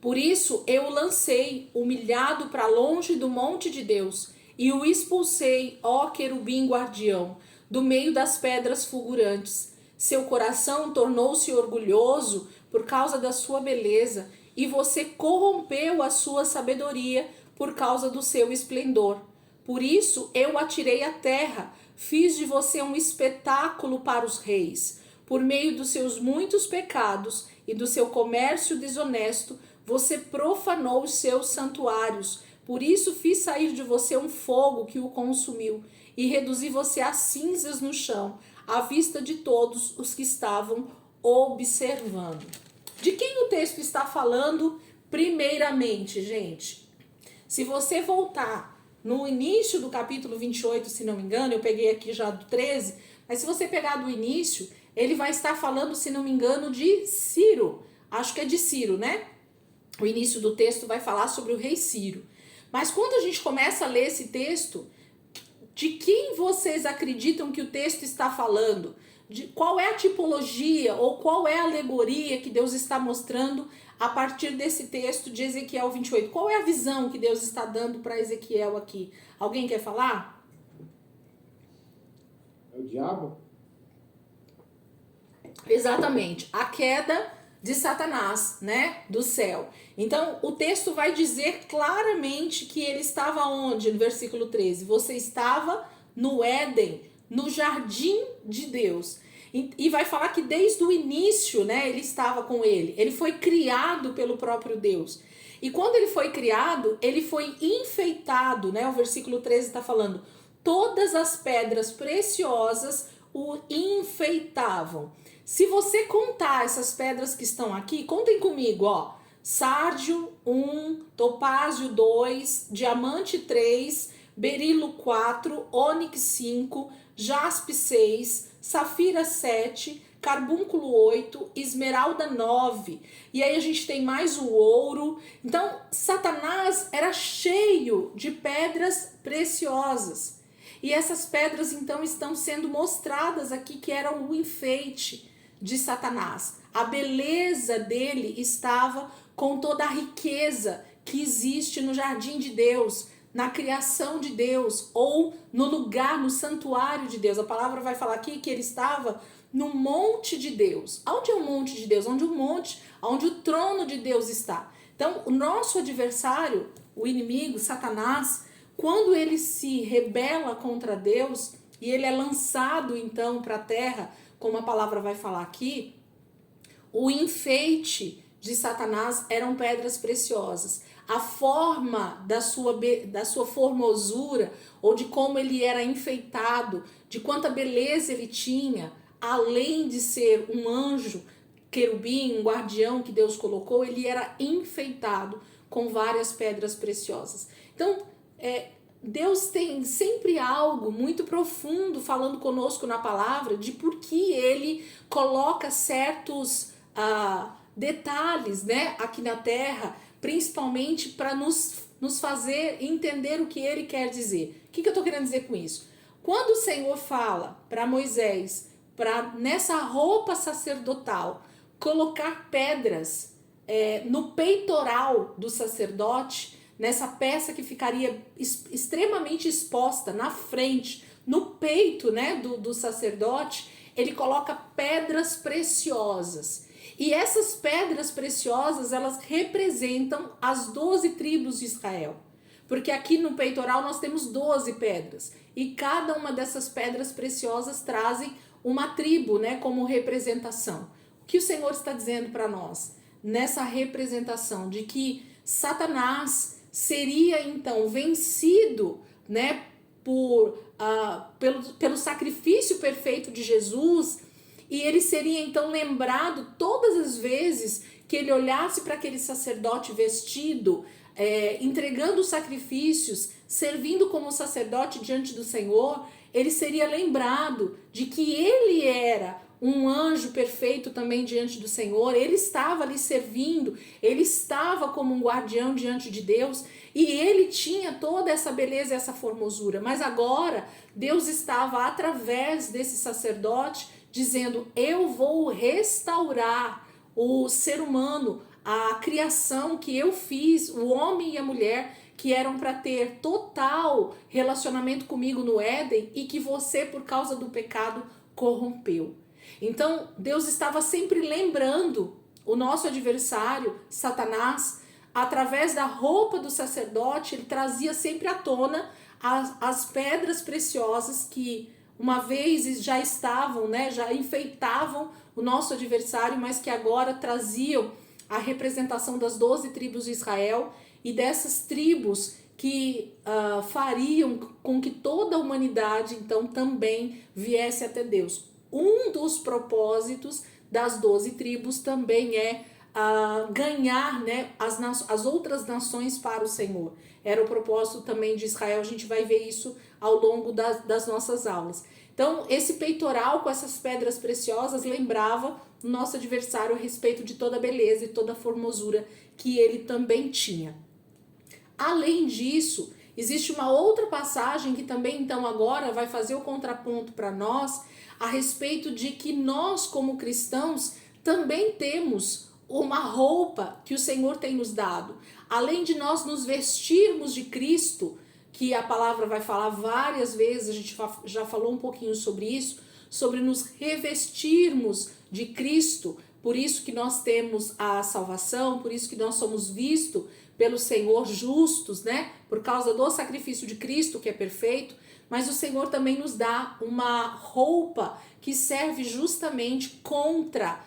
Por isso eu o lancei, humilhado, para longe do monte de Deus, e o expulsei, ó querubim guardião, do meio das pedras fulgurantes. Seu coração tornou-se orgulhoso por causa da sua beleza, e você corrompeu a sua sabedoria por causa do seu esplendor. Por isso eu o atirei à terra, fiz de você um espetáculo para os reis. Por meio dos seus muitos pecados e do seu comércio desonesto, você profanou os seus santuários. Por isso fiz sair de você um fogo que o consumiu e reduzi você a cinzas no chão, à vista de todos os que estavam observando. De quem o texto está falando primeiramente, gente? Se você voltar no início do capítulo 28, se não me engano, eu peguei aqui já do 13, mas se você pegar do início, ele vai estar falando, se não me engano, de Ciro. Acho que é de Ciro, né? O início do texto vai falar sobre o rei Ciro. Mas quando a gente começa a ler esse texto, de quem vocês acreditam que o texto está falando? De qual é a tipologia ou qual é a alegoria que Deus está mostrando a partir desse texto de Ezequiel 28? Qual é a visão que Deus está dando para Ezequiel aqui? Alguém quer falar? É o diabo? Exatamente, a queda de Satanás, né, do céu. Então, o texto vai dizer claramente que ele estava onde? No versículo 13. Você estava no Éden, no jardim de Deus. E vai falar que desde o início, né, ele estava com ele. Ele foi criado pelo próprio Deus. E quando ele foi criado, ele foi enfeitado, né? O versículo 13 está falando: todas as pedras preciosas o enfeitavam. Se você contar essas pedras que estão aqui, contem comigo, ó. Sárdio 1, topázio 2, diamante 3, berilo 4, ônix 5, jaspe 6, safira 7, carbúnculo 8, esmeralda 9. E aí a gente tem mais o ouro. Então, Satanás era cheio de pedras preciosas. E essas pedras, então, estão sendo mostradas aqui que eram o enfeite de Satanás. A beleza dele estava com toda a riqueza que existe no jardim de Deus, na criação de Deus, ou no lugar, no santuário de Deus. A palavra vai falar aqui que ele estava no monte de Deus. Onde é o monte de Deus? Onde o trono de Deus está. Então, o nosso adversário, o inimigo, Satanás, quando ele se rebela contra Deus, e ele é lançado então para a terra, como a palavra vai falar aqui, o enfeite de Satanás eram pedras preciosas. A forma da sua formosura, ou de como ele era enfeitado, de quanta beleza ele tinha, além de ser um anjo, querubim, um guardião que Deus colocou, ele era enfeitado com várias pedras preciosas. Então, Deus tem sempre algo muito profundo falando conosco na palavra de por que ele coloca certos detalhes, né, aqui na terra, principalmente para nos fazer entender o que ele quer dizer. O que eu estou querendo dizer com isso? Quando o Senhor fala para Moisés, para nessa roupa sacerdotal, colocar pedras no peitoral do sacerdote, nessa peça que ficaria extremamente exposta na frente, no peito, né, do sacerdote, ele coloca pedras preciosas. E essas pedras preciosas, elas representam as 12 tribos de Israel. Porque aqui no peitoral nós temos 12 pedras. E cada uma dessas pedras preciosas trazem uma tribo, né, como representação. O que o Senhor está dizendo para nós? Nessa representação de que Satanás seria então vencido, né, pelo sacrifício perfeito de Jesus, e ele seria então lembrado todas as vezes que ele olhasse para aquele sacerdote vestido, entregando sacrifícios, servindo como sacerdote diante do Senhor, ele seria lembrado de que ele era um anjo perfeito também diante do Senhor, ele estava ali servindo, ele estava como um guardião diante de Deus, e ele tinha toda essa beleza e essa formosura, mas agora Deus estava através desse sacerdote dizendo: eu vou restaurar o ser humano, a criação que eu fiz, o homem e a mulher, que eram para ter total relacionamento comigo no Éden e que você, por causa do pecado, corrompeu. Então, Deus estava sempre lembrando o nosso adversário, Satanás, através da roupa do sacerdote, ele trazia sempre à tona as pedras preciosas que uma vez já estavam, né, já enfeitavam o nosso adversário, mas que agora traziam a representação das 12 tribos de Israel e dessas tribos que fariam com que toda a humanidade então também viesse até Deus. Um dos propósitos das 12 tribos também é ganhar, né, as outras nações para o Senhor. Era o propósito também de Israel, a gente vai ver isso ao longo das nossas aulas. Então, esse peitoral com essas pedras preciosas lembrava o nosso adversário a respeito de toda a beleza e toda a formosura que ele também tinha. Além disso, existe uma outra passagem que também então agora vai fazer o contraponto para nós a respeito de que nós como cristãos também temos uma roupa que o Senhor tem nos dado. Além de nós nos vestirmos de Cristo, que a palavra vai falar várias vezes, a gente já falou um pouquinho sobre isso, sobre nos revestirmos de Cristo, por isso que nós temos a salvação, por isso que nós somos vistos pelo Senhor justos, né? Por causa do sacrifício de Cristo, que é perfeito, mas o Senhor também nos dá uma roupa que serve justamente contra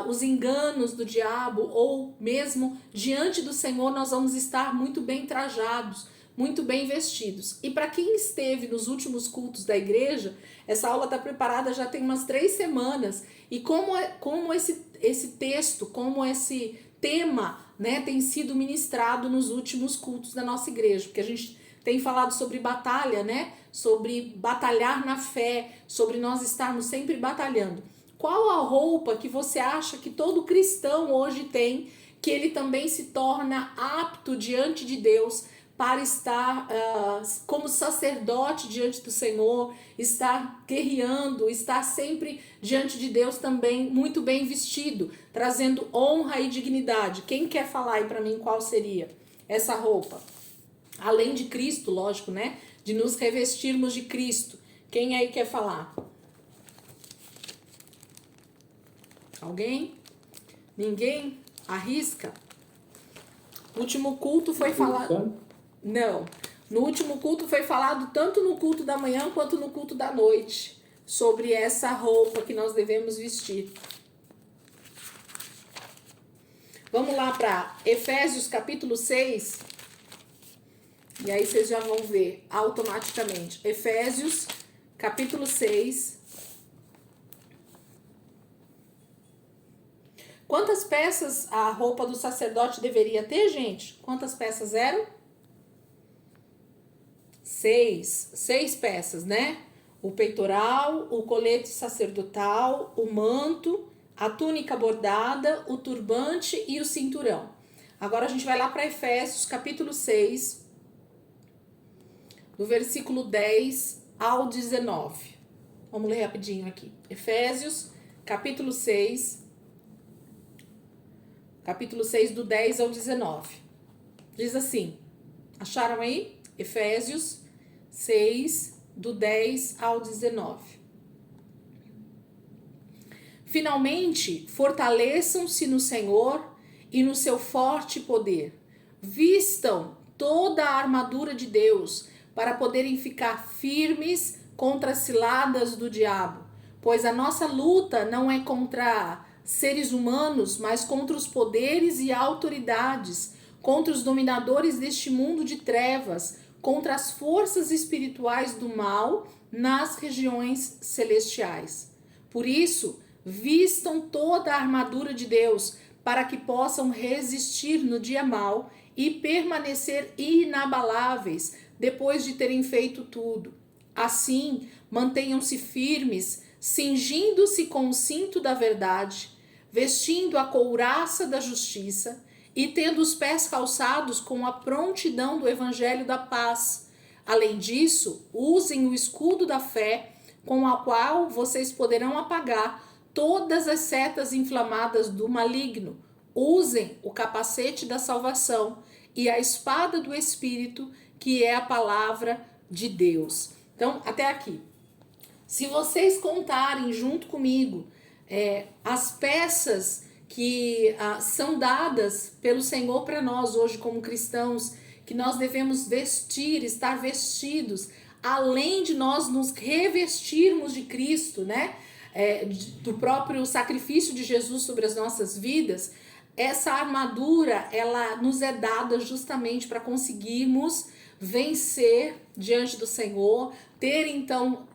os enganos do diabo, ou mesmo diante do Senhor nós vamos estar muito bem trajados, muito bem vestidos. E para quem esteve nos últimos cultos da igreja, essa aula está preparada já tem umas 3 semanas, e como esse texto, como esse tema, né, tem sido ministrado nos últimos cultos da nossa igreja, porque a gente tem falado sobre batalha, né, sobre batalhar na fé, sobre nós estarmos sempre batalhando. Qual a roupa que você acha que todo cristão hoje tem, que ele também se torna apto diante de Deus para estar como sacerdote diante do Senhor, estar guerreando, estar sempre diante de Deus também muito bem vestido, trazendo honra e dignidade? Quem quer falar aí para mim qual seria essa roupa? Além de Cristo, lógico, né? De nos revestirmos de Cristo. Quem aí quer falar? Alguém? Ninguém? Arrisca? O último culto foi falar... Não. No último culto foi falado tanto no culto da manhã quanto no culto da noite sobre essa roupa que nós devemos vestir. Vamos lá para Efésios capítulo 6. E aí vocês já vão ver automaticamente. Efésios capítulo 6. Quantas peças a roupa do sacerdote deveria ter, gente? Quantas peças eram? 6. 6 peças, né? O peitoral, o colete sacerdotal, o manto, a túnica bordada, o turbante e o cinturão. Agora a gente vai lá para Efésios, capítulo 6, do versículo 10 ao 19. Vamos ler rapidinho aqui. Efésios, capítulo 6, do 10 ao 19. Diz assim, acharam aí? Efésios 6, do 10 ao 19. Finalmente, fortaleçam-se no Senhor e no seu forte poder. Vistam toda a armadura de Deus para poderem ficar firmes contra as ciladas do diabo. Pois a nossa luta não é contra seres humanos, mas contra os poderes e autoridades, contra os dominadores deste mundo de trevas, contra as forças espirituais do mal nas regiões celestiais. Por isso, vistam toda a armadura de Deus para que possam resistir no dia mau e permanecer inabaláveis depois de terem feito tudo. Assim, mantenham-se firmes, cingindo-se com o cinto da verdade, vestindo a couraça da justiça e tendo os pés calçados com a prontidão do evangelho da paz. Além disso, usem o escudo da fé, com a qual vocês poderão apagar todas as setas inflamadas do maligno. Usem o capacete da salvação e a espada do Espírito, que é a palavra de Deus. Então, até aqui. Se vocês contarem junto comigo as peças que são dadas pelo Senhor para nós hoje como cristãos, que nós devemos vestir, estar vestidos, além de nós nos revestirmos de Cristo, né? Do próprio sacrifício de Jesus sobre as nossas vidas, essa armadura, ela nos é dada justamente para conseguirmos vencer diante do Senhor, ter então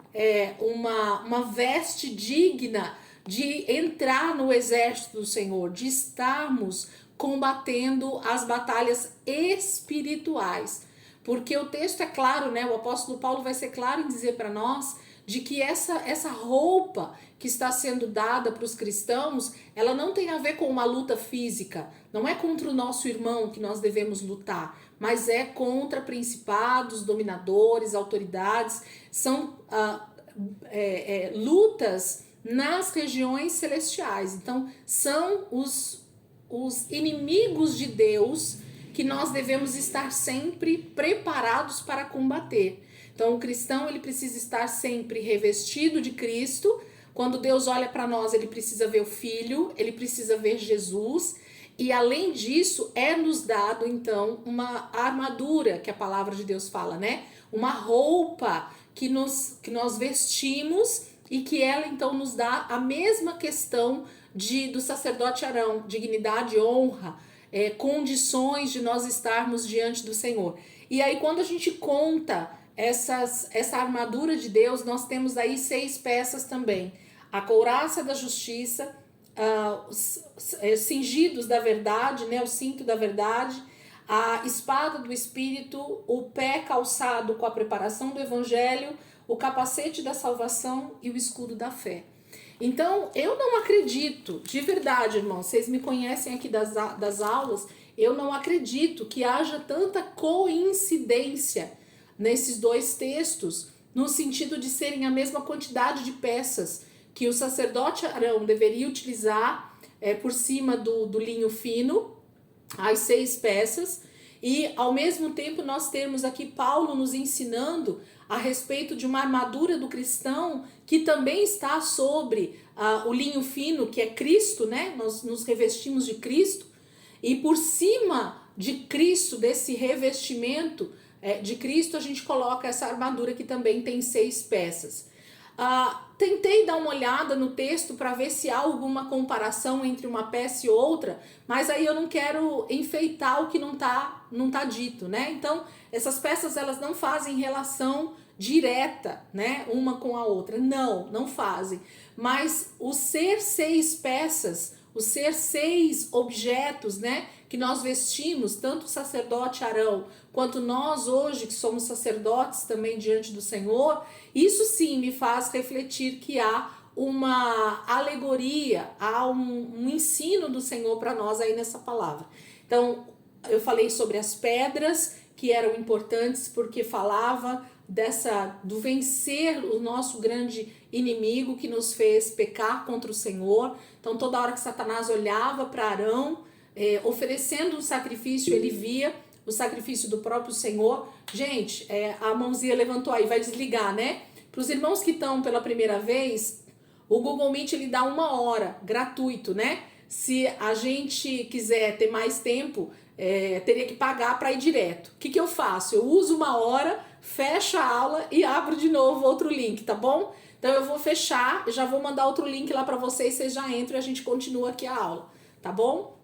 uma veste digna de entrar no exército do Senhor, de estarmos combatendo as batalhas espirituais. Porque o texto é claro, né? O apóstolo Paulo vai ser claro em dizer para nós de que essa roupa que está sendo dada para os cristãos, ela não tem a ver com uma luta física, não é contra o nosso irmão que nós devemos lutar, mas é contra principados, dominadores, autoridades, são lutas nas regiões celestiais. Então, são os inimigos de Deus que nós devemos estar sempre preparados para combater. Então, o cristão, ele precisa estar sempre revestido de Cristo. Quando Deus olha para nós, ele precisa ver o Filho, ele precisa ver Jesus. E, além disso, nos dado, então, uma armadura, que a palavra de Deus fala, né? Uma roupa que nós vestimos e que ela, então, nos dá a mesma questão do sacerdote Arão, dignidade, honra, condições de nós estarmos diante do Senhor. E aí, quando a gente conta essa armadura de Deus, nós temos aí 6 peças também. A couraça da justiça, os cingidos da verdade, né, o cinto da verdade, a espada do Espírito, o pé calçado com a preparação do Evangelho, o capacete da salvação e o escudo da fé. Então, eu não acredito, de verdade, irmãos, vocês me conhecem aqui das aulas, eu não acredito que haja tanta coincidência nesses 2 textos, no sentido de serem a mesma quantidade de peças que o sacerdote Arão deveria utilizar por cima do linho fino, as 6 peças, e ao mesmo tempo nós temos aqui Paulo nos ensinando a respeito de uma armadura do cristão que também está sobre o linho fino, que é Cristo, né? Nós nos revestimos de Cristo, e por cima de Cristo, desse revestimento, de Cristo, a gente coloca essa armadura que também tem 6 peças. Tentei dar uma olhada no texto para ver se há alguma comparação entre uma peça e outra, mas aí eu não quero enfeitar o que não tá dito, né? Então, essas peças elas não fazem relação direta, né, uma com a outra. Não fazem. Mas o ser 6 peças, o ser 6 objetos, né, que nós vestimos, tanto o sacerdote Arão, quanto nós hoje que somos sacerdotes também diante do Senhor, isso sim me faz refletir que há uma alegoria, há um ensino do Senhor para nós aí nessa palavra. Então, eu falei sobre as pedras que eram importantes porque falava do vencer o nosso grande inimigo que nos fez pecar contra o Senhor. Então, toda hora que Satanás olhava para Arão, oferecendo um sacrifício, ele via o sacrifício do próprio Senhor. Gente, a mãozinha levantou aí, vai desligar, né? Para os irmãos que estão pela primeira vez, o Google Meet ele dá 1 hora, gratuito, né? Se a gente quiser ter mais tempo, teria que pagar para ir direto. O que eu faço? Eu uso 1 hora, fecho a aula e abro de novo outro link, tá bom? Então eu vou fechar, já vou mandar outro link lá para vocês já entram e a gente continua aqui a aula, tá bom?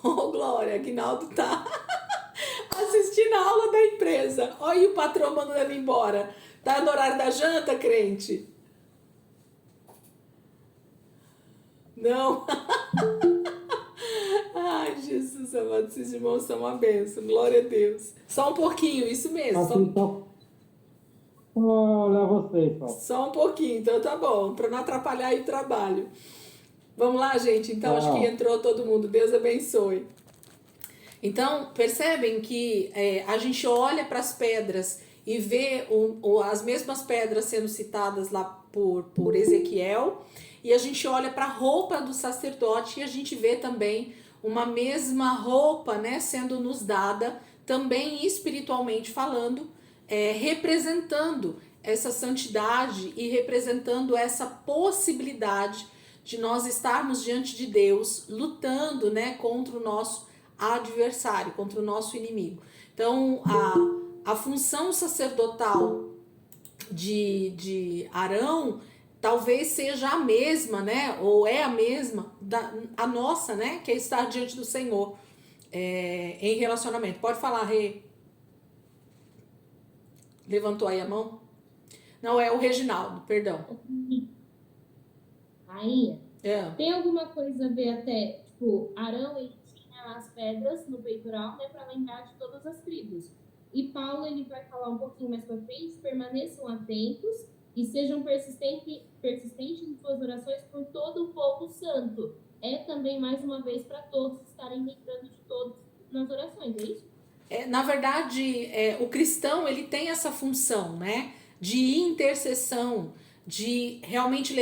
Oh, Glória, Aguinaldo tá assistindo a aula da empresa. Olha o patrão mandando ele embora. Tá no horário da janta, crente? Não. Ai, Jesus amado, esses irmãos são uma bênção. Glória a Deus. Só um pouquinho, isso mesmo. Olha você, Paulo. Só um pouquinho, então tá bom, para não atrapalhar aí o trabalho. Vamos lá, gente. Então, acho que entrou todo mundo. Deus abençoe. Então, percebem que a gente olha para as pedras e vê as mesmas pedras sendo citadas lá por Ezequiel, e a gente olha para a roupa do sacerdote e a gente vê também uma mesma roupa, né, sendo nos dada, também espiritualmente falando, representando essa santidade e representando essa possibilidade de nós estarmos diante de Deus, lutando, né, contra o nosso adversário, contra o nosso inimigo. Então, a função sacerdotal de Arão talvez seja a mesma, né, ou é a mesma, a nossa, né, que é estar diante do Senhor em relacionamento. Pode falar, Rê. Levantou aí a mão? Não, é o Reginaldo, perdão. Rainha, tem alguma coisa a ver até, tipo, Arão, ele tinha as pedras no peitoral, né, para lembrar de todas as tribos. E Paulo, ele vai falar um pouquinho mais para frente, permaneçam atentos e sejam persistentes em suas orações por todo o povo santo. É também, mais uma vez, para todos estarem lembrando de todos nas orações, é isso? Na verdade, o cristão, ele tem essa função, né, de intercessão, de realmente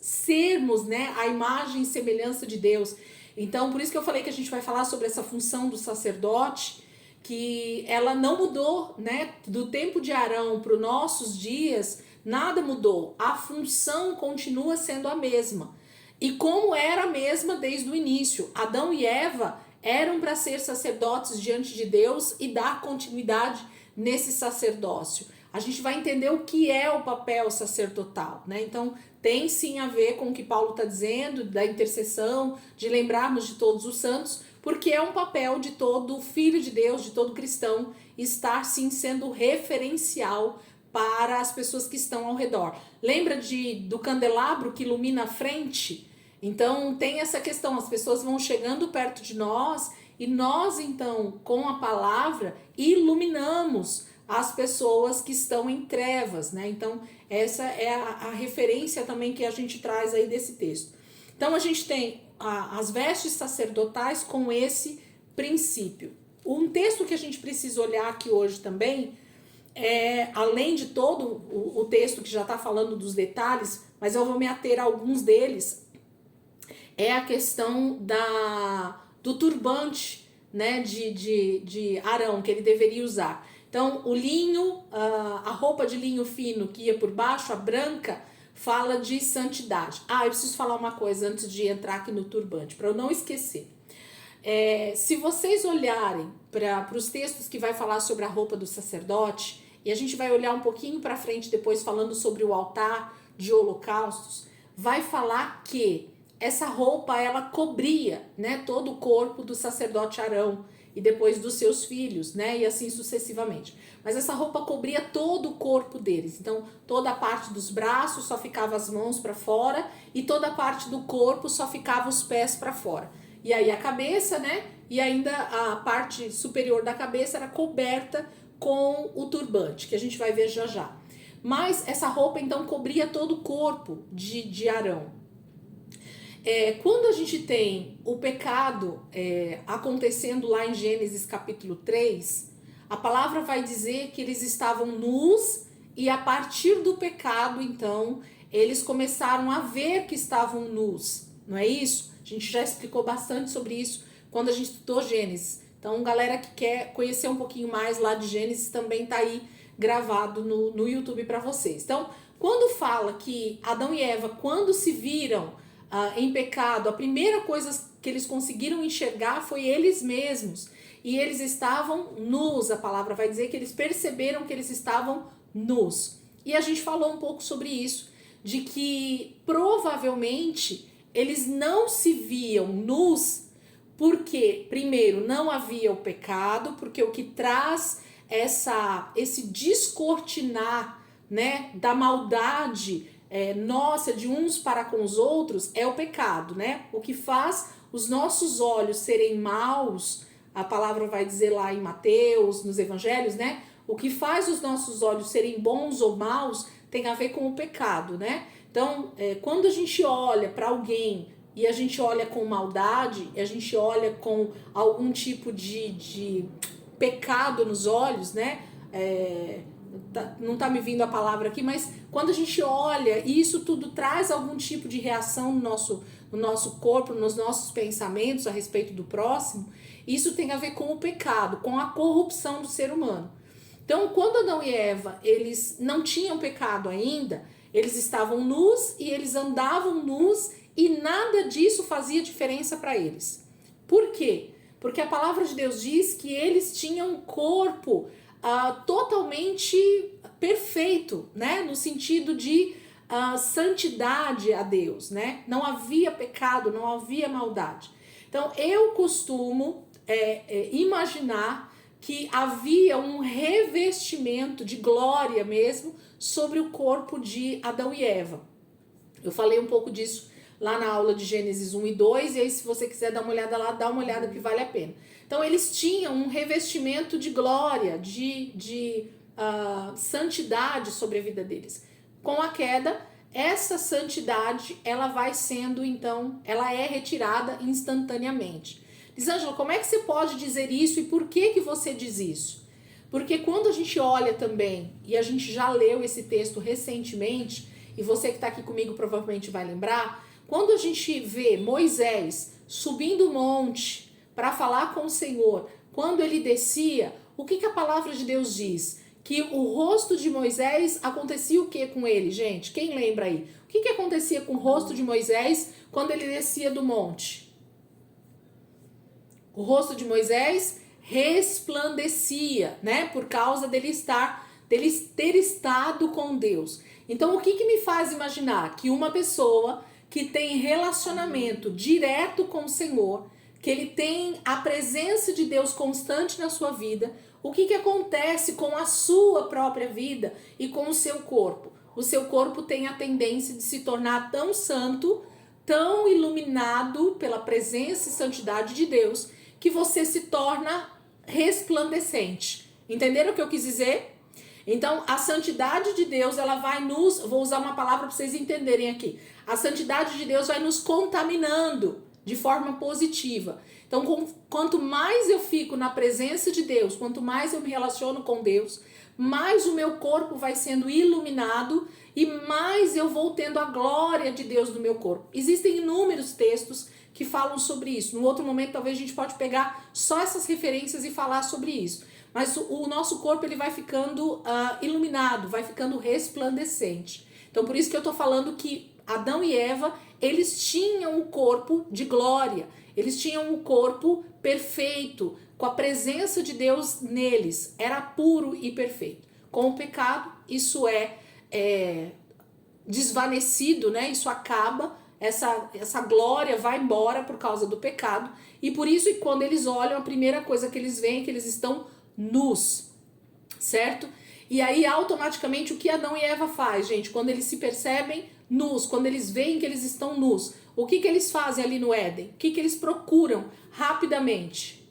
sermos, né, a imagem e semelhança de Deus. Então, por isso que eu falei que a gente vai falar sobre essa função do sacerdote, que ela não mudou, né, do tempo de Arão para os nossos dias, nada mudou. A função continua sendo a mesma. E como era a mesma desde o início, Adão e Eva eram para ser sacerdotes diante de Deus e dar continuidade nesse sacerdócio. a gente vai entender o que é o papel sacerdotal, né? Então, tem sim a ver com o que Paulo está dizendo, da intercessão, de lembrarmos de todos os santos, porque é um papel de todo filho de Deus, de todo cristão, estar sim sendo referencial para as pessoas que estão ao redor. Lembra do candelabro que ilumina a frente? Então tem essa questão, as pessoas vão chegando perto de nós e nós então com a palavra iluminamos as pessoas que estão em trevas, né? Então essa é a referência também que a gente traz aí desse texto. Então a gente tem as vestes sacerdotais com esse princípio. Um texto que a gente precisa olhar aqui hoje também, além de todo o texto que já está falando dos detalhes, mas eu vou me ater a alguns deles, é a questão do turbante, né, de Arão, que ele deveria usar. Então, o linho, a roupa de linho fino que ia por baixo, a branca, fala de santidade. Eu preciso falar uma coisa antes de entrar aqui no turbante, para eu não esquecer. Se vocês olharem para os textos que vai falar sobre a roupa do sacerdote, e a gente vai olhar um pouquinho para frente depois falando sobre o altar de holocaustos, vai falar que essa roupa ela cobria, né, todo o corpo do sacerdote Arão e depois dos seus filhos, né, e assim sucessivamente. Mas essa roupa cobria todo o corpo deles. Então, toda a parte dos braços só ficava as mãos para fora e toda a parte do corpo só ficava os pés para fora. E aí a cabeça, né, e ainda a parte superior da cabeça era coberta com o turbante, que a gente vai ver já já. Mas essa roupa então cobria todo o corpo de Arão. Quando a gente tem o pecado acontecendo lá em Gênesis capítulo 3, a palavra vai dizer que eles estavam nus e a partir do pecado, então, eles começaram a ver que estavam nus, não é isso? A gente já explicou bastante sobre isso quando a gente estudou Gênesis. Então, galera que quer conhecer um pouquinho mais lá de Gênesis, também tá aí gravado no YouTube para vocês. Então, quando fala que Adão e Eva, quando se viram em pecado, a primeira coisa que eles conseguiram enxergar foi eles mesmos. E eles estavam nus, a palavra vai dizer que eles perceberam que eles estavam nus. E a gente falou um pouco sobre isso, de que provavelmente eles não se viam nus porque, primeiro, não havia o pecado, porque o que traz esse descortinar, né, da maldade nossa, de uns para com os outros, é o pecado, né? O que faz os nossos olhos serem maus, a palavra vai dizer lá em Mateus, nos evangelhos, né? O que faz os nossos olhos serem bons ou maus tem a ver com o pecado, né? Então, quando a gente olha para alguém e a gente olha com maldade, a gente olha com algum tipo de pecado nos olhos, né? Não tá me vindo a palavra aqui, mas quando a gente olha e isso tudo traz algum tipo de reação no nosso corpo, nos nossos pensamentos a respeito do próximo, isso tem a ver com o pecado, com a corrupção do ser humano. Então, quando Adão e Eva, eles não tinham pecado ainda, eles estavam nus e eles andavam nus e nada disso fazia diferença para eles. Por quê? Porque a palavra de Deus diz que eles tinham um corpo totalmente perfeito, né? No sentido de santidade a Deus, né? Não havia pecado, não havia maldade. Então, eu costumo imaginar que havia um revestimento de glória mesmo sobre o corpo de Adão e Eva. Eu falei um pouco disso lá na aula de Gênesis 1 e 2, e aí se você quiser dar uma olhada lá, dá uma olhada que vale a pena. Então eles tinham um revestimento de glória, de santidade sobre a vida deles. Com a queda, essa santidade, ela vai sendo, então, ela é retirada instantaneamente. Lisângela, como é que você pode dizer isso e por que você diz isso? Porque quando a gente olha também, e a gente já leu esse texto recentemente, e você que está aqui comigo provavelmente vai lembrar, quando a gente vê Moisés subindo o monte para falar com o Senhor, quando ele descia, o que a palavra de Deus diz? Que o rosto de Moisés acontecia o que com ele, gente? Quem lembra aí? O que acontecia com o rosto de Moisés quando ele descia do monte? O rosto de Moisés resplandecia, né? Por causa dele estar dele ter estado com Deus. Então, o que me faz imaginar que uma pessoa que tem relacionamento direto com o Senhor, que ele tem a presença de Deus constante na sua vida, o que acontece com a sua própria vida e com o seu corpo? O seu corpo tem a tendência de se tornar tão santo, tão iluminado pela presença e santidade de Deus, que você se torna resplandecente. Entenderam o que eu quis dizer? Então, a santidade de Deus, ela vai nos... Vou usar uma palavra para vocês entenderem aqui. A santidade de Deus vai nos contaminando de forma positiva. Então, quanto mais eu fico na presença de Deus, quanto mais eu me relaciono com Deus, mais o meu corpo vai sendo iluminado e mais eu vou tendo a glória de Deus no meu corpo. Existem inúmeros textos que falam sobre isso. No outro momento, talvez a gente pode pegar só essas referências e falar sobre isso. Mas o nosso corpo, ele vai ficando iluminado, vai ficando resplandecente. Então, por isso que eu tô falando que Adão e Eva, eles tinham o corpo de glória. Eles tinham o corpo perfeito, com a presença de Deus neles. Era puro e perfeito. Com o pecado, isso é desvanecido, né? Isso acaba, essa glória vai embora por causa do pecado. E por isso, quando eles olham, a primeira coisa que eles veem é que eles estão nus, certo? E aí, automaticamente, o que Adão e Eva faz, gente? Quando eles se percebem nus, quando eles veem que eles estão nus, o que eles fazem ali no Éden? O que eles procuram rapidamente?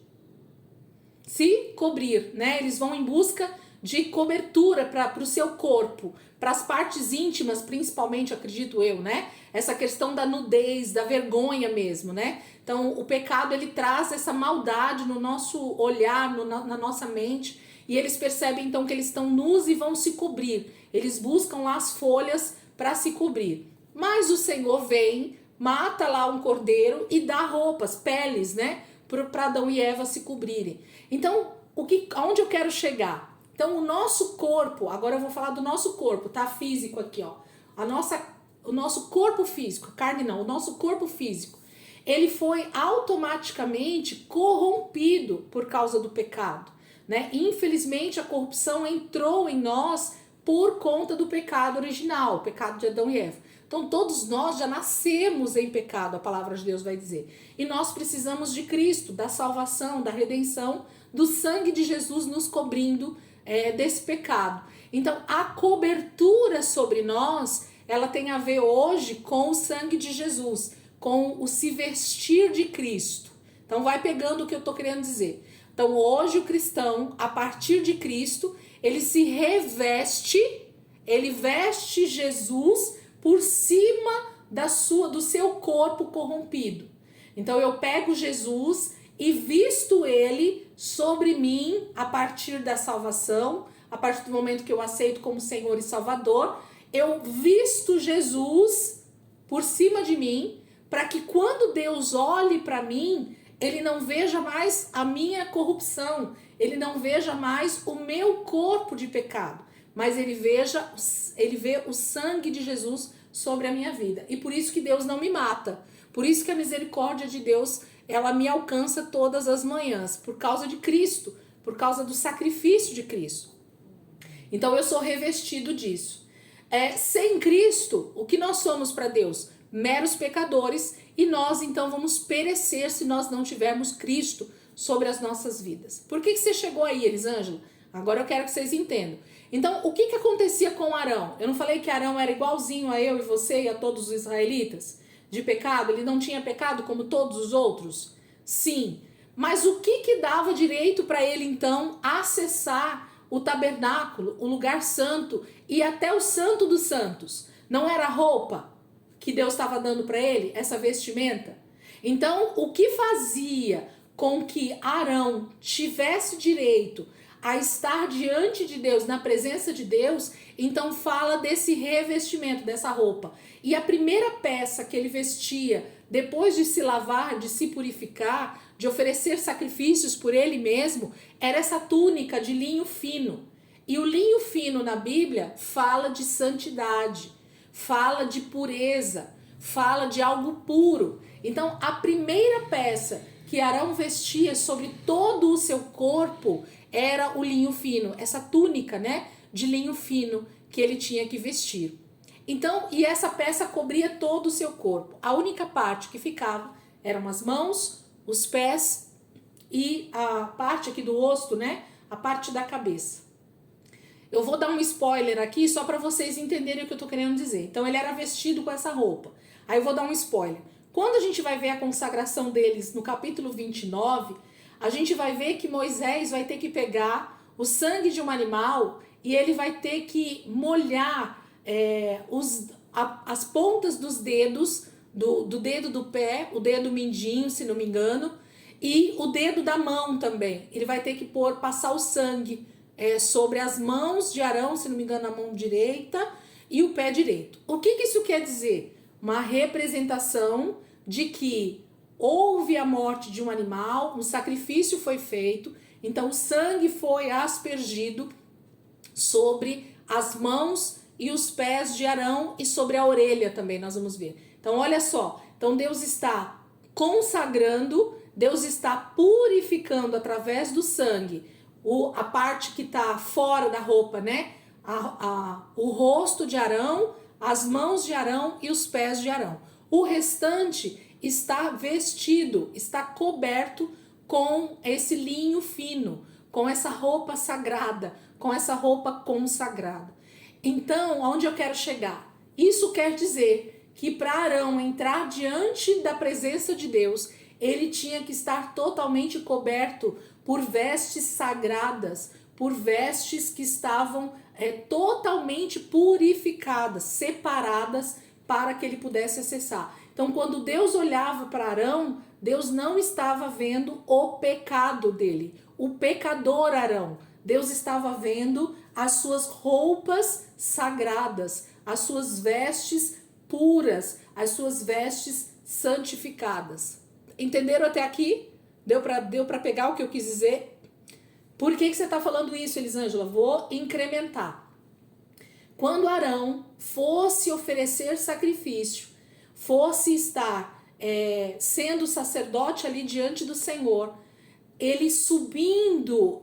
Se cobrir, né? Eles vão em busca de cobertura para o seu corpo, para as partes íntimas, principalmente, acredito eu, né? Essa questão da nudez, da vergonha mesmo, né? Então, o pecado, ele traz essa maldade no nosso olhar, na nossa mente, e eles percebem, então, que eles estão nus e vão se cobrir. Eles buscam lá as folhas para se cobrir. Mas o Senhor vem, mata lá um cordeiro e dá roupas, peles, né? Para Adão e Eva se cobrirem. Então, aonde eu quero chegar? Então, o nosso corpo, agora eu vou falar do nosso corpo, tá? Físico aqui, ó. O nosso corpo físico, carne não, o nosso corpo físico, ele foi automaticamente corrompido por causa do pecado, né? Infelizmente, a corrupção entrou em nós por conta do pecado original, o pecado de Adão e Eva. Então, todos nós já nascemos em pecado, a palavra de Deus vai dizer. E nós precisamos de Cristo, da salvação, da redenção, do sangue de Jesus nos cobrindo desse pecado. Então, a cobertura sobre nós, ela tem a ver hoje com o sangue de Jesus, com o se vestir de Cristo. Então, vai pegando o que eu estou querendo dizer. Então, hoje o cristão, a partir de Cristo, ele se reveste, ele veste Jesus por cima do seu corpo corrompido. Então, eu pego Jesus e visto ele sobre mim a partir da salvação, a partir do momento que eu aceito como Senhor e Salvador, eu visto Jesus por cima de mim, para que quando Deus olhe para mim, ele não veja mais a minha corrupção, ele não veja mais o meu corpo de pecado, mas ele vê o sangue de Jesus sobre a minha vida. E por isso que Deus não me mata, por isso que a misericórdia de Deus, ela me alcança todas as manhãs, por causa de Cristo, por causa do sacrifício de Cristo. Então eu sou revestido disso. Sem Cristo, o que nós somos para Deus? Meros pecadores, e nós então vamos perecer se nós não tivermos Cristo sobre as nossas vidas. Por que você chegou aí, Elisângela? Agora eu quero que vocês entendam. Então, o que acontecia com Arão? Eu não falei que Arão era igualzinho a eu e você e a todos os israelitas? De pecado? Ele não tinha pecado como todos os outros? Sim. Mas o que dava direito para ele então acessar o tabernáculo, o lugar santo e até o santo dos santos? Não era a roupa que Deus estava dando para ele, essa vestimenta? Então, o que fazia com que Arão tivesse direito a estar diante de Deus, na presença de Deus, então fala desse revestimento, dessa roupa. E a primeira peça que ele vestia, depois de se lavar, de se purificar, de oferecer sacrifícios por ele mesmo, era essa túnica de linho fino. E o linho fino na Bíblia fala de santidade, fala de pureza, fala de algo puro. Então, a primeira peça que Arão vestia sobre todo o seu corpo era o linho fino, essa túnica, né, de linho fino que ele tinha que vestir. Então, e essa peça cobria todo o seu corpo. A única parte que ficava eram as mãos, os pés e a parte aqui do rosto, né? A parte da cabeça. Eu vou dar um spoiler aqui só para vocês entenderem o que eu tô querendo dizer. Então, ele era vestido com essa roupa. Aí eu vou dar um spoiler. Quando a gente vai ver a consagração deles no capítulo 29, a gente vai ver que Moisés vai ter que pegar o sangue de um animal e ele vai ter que molhar as pontas dos dedos, do dedo do pé, o dedo mindinho, se não me engano, e o dedo da mão também. Ele vai ter que passar o sangue sobre as mãos de Arão, se não me engano, a mão direita e o pé direito. O que isso quer dizer? Uma representação de que houve a morte de um animal, um sacrifício foi feito, então o sangue foi aspergido sobre as mãos e os pés de Arão e sobre a orelha também, nós vamos ver. Então olha só, então Deus está consagrando, Deus está purificando através do sangue a parte que está fora da roupa, né? O rosto de Arão, as mãos de Arão e os pés de Arão. O restante está vestido, está coberto com esse linho fino, com essa roupa sagrada, com essa roupa consagrada. Então, aonde eu quero chegar? Isso quer dizer que para Arão entrar diante da presença de Deus, ele tinha que estar totalmente coberto por vestes sagradas, por vestes que estavam totalmente purificadas, separadas para que ele pudesse acessar. Então, quando Deus olhava para Arão, Deus não estava vendo o pecado dele, o pecador Arão. Deus estava vendo as suas roupas sagradas, as suas vestes puras, as suas vestes santificadas. Entenderam até aqui? Deu para pegar o que eu quis dizer? Por que você está falando isso, Elisângela? Vou incrementar. Quando Arão fosse oferecer sacrifício, fosse estar sendo sacerdote ali diante do Senhor, ele subindo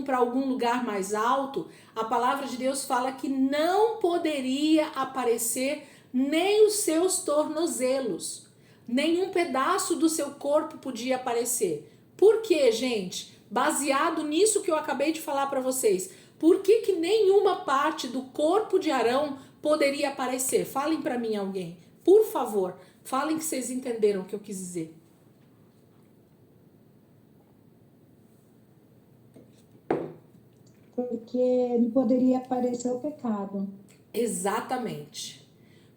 para algum lugar mais alto, a palavra de Deus fala que não poderia aparecer nem os seus tornozelos, nenhum pedaço do seu corpo podia aparecer. Por quê, gente? Baseado nisso que eu acabei de falar para vocês, por que nenhuma parte do corpo de Arão poderia aparecer? Falem para mim alguém, por favor, falem que vocês entenderam o que eu quis dizer. Porque não poderia aparecer o pecado. Exatamente.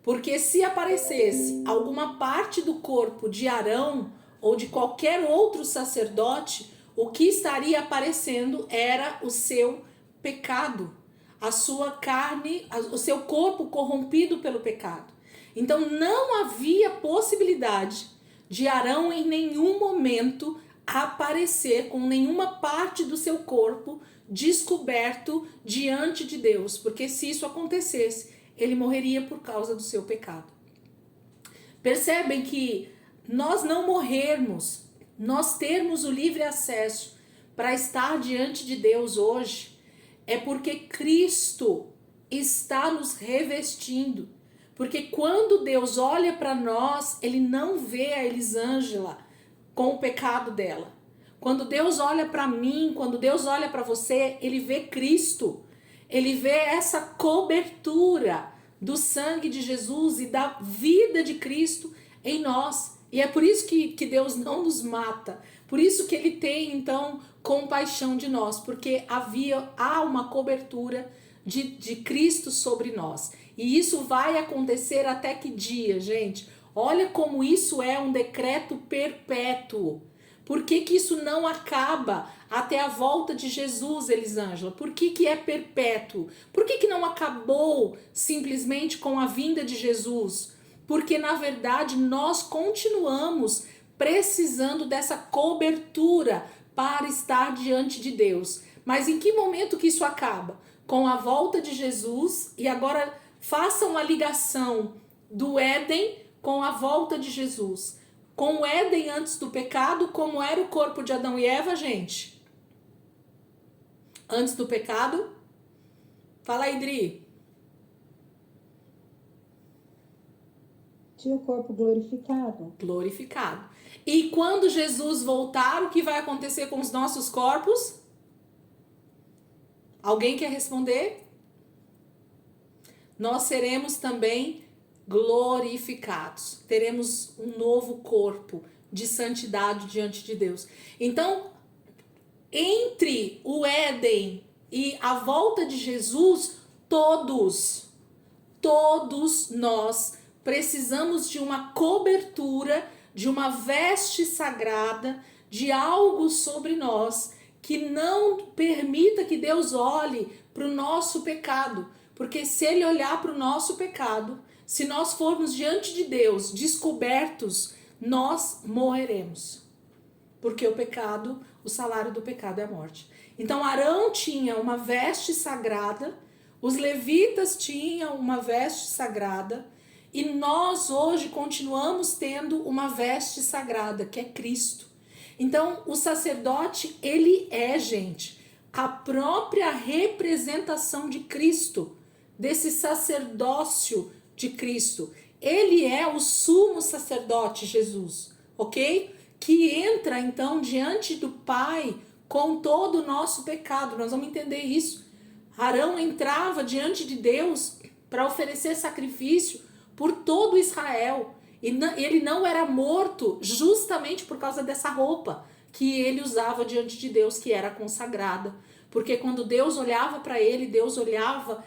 Porque se aparecesse alguma parte do corpo de Arão ou de qualquer outro sacerdote, o que estaria aparecendo era o seu pecado, a sua carne, o seu corpo corrompido pelo pecado. Então não havia possibilidade de Arão em nenhum momento aparecer com nenhuma parte do seu corpo descoberto diante de Deus, porque se isso acontecesse, ele morreria por causa do seu pecado. Percebem que nós não morrermos, nós termos o livre acesso para estar diante de Deus hoje, é porque Cristo está nos revestindo. Porque quando Deus olha para nós, ele não vê a Elisângela com o pecado dela. Quando Deus olha para mim, quando Deus olha para você, ele vê Cristo. Ele vê essa cobertura do sangue de Jesus e da vida de Cristo em nós. E é por isso que Deus não nos mata. Por isso que ele tem, então, compaixão de nós. Porque há uma cobertura de Cristo sobre nós. E isso vai acontecer até que dia, gente? Olha como isso é um decreto perpétuo. Por que isso não acaba até a volta de Jesus, Elisângela? Por que é perpétuo? Por que não acabou simplesmente com a vinda de Jesus? Porque, na verdade, nós continuamos precisando dessa cobertura para estar diante de Deus. Mas em que momento que isso acaba? Com a volta de Jesus. E agora façam a ligação do Éden com a volta de Jesus. Com o Éden antes do pecado, como era o corpo de Adão e Eva, gente? Antes do pecado? Fala aí, Dri. Tinha o corpo glorificado. Glorificado. E quando Jesus voltar, o que vai acontecer com os nossos corpos? Alguém quer responder? Nós seremos também glorificados. Teremos um novo corpo de santidade diante de Deus. Então, entre o Éden e a volta de Jesus, todos nós precisamos de uma cobertura, de uma veste sagrada, de algo sobre nós que não permita que Deus olhe para o nosso pecado. Porque se Ele olhar para o nosso pecado, se nós formos diante de Deus descobertos, nós morreremos. Porque o pecado, o salário do pecado é a morte. Então Arão tinha uma veste sagrada, os levitas tinham uma veste sagrada, e nós hoje continuamos tendo uma veste sagrada, que é Cristo. Então o sacerdote, ele é, gente, a própria representação de Cristo, desse sacerdócio de Cristo. Ele é o sumo sacerdote, Jesus, ok? Que entra então diante do Pai com todo o nosso pecado. Nós vamos entender isso. Arão entrava diante de Deus para oferecer sacrifício por todo Israel. E ele não era morto justamente por causa dessa roupa que ele usava diante de Deus, que era consagrada. Porque quando Deus olhava para ele, Deus olhava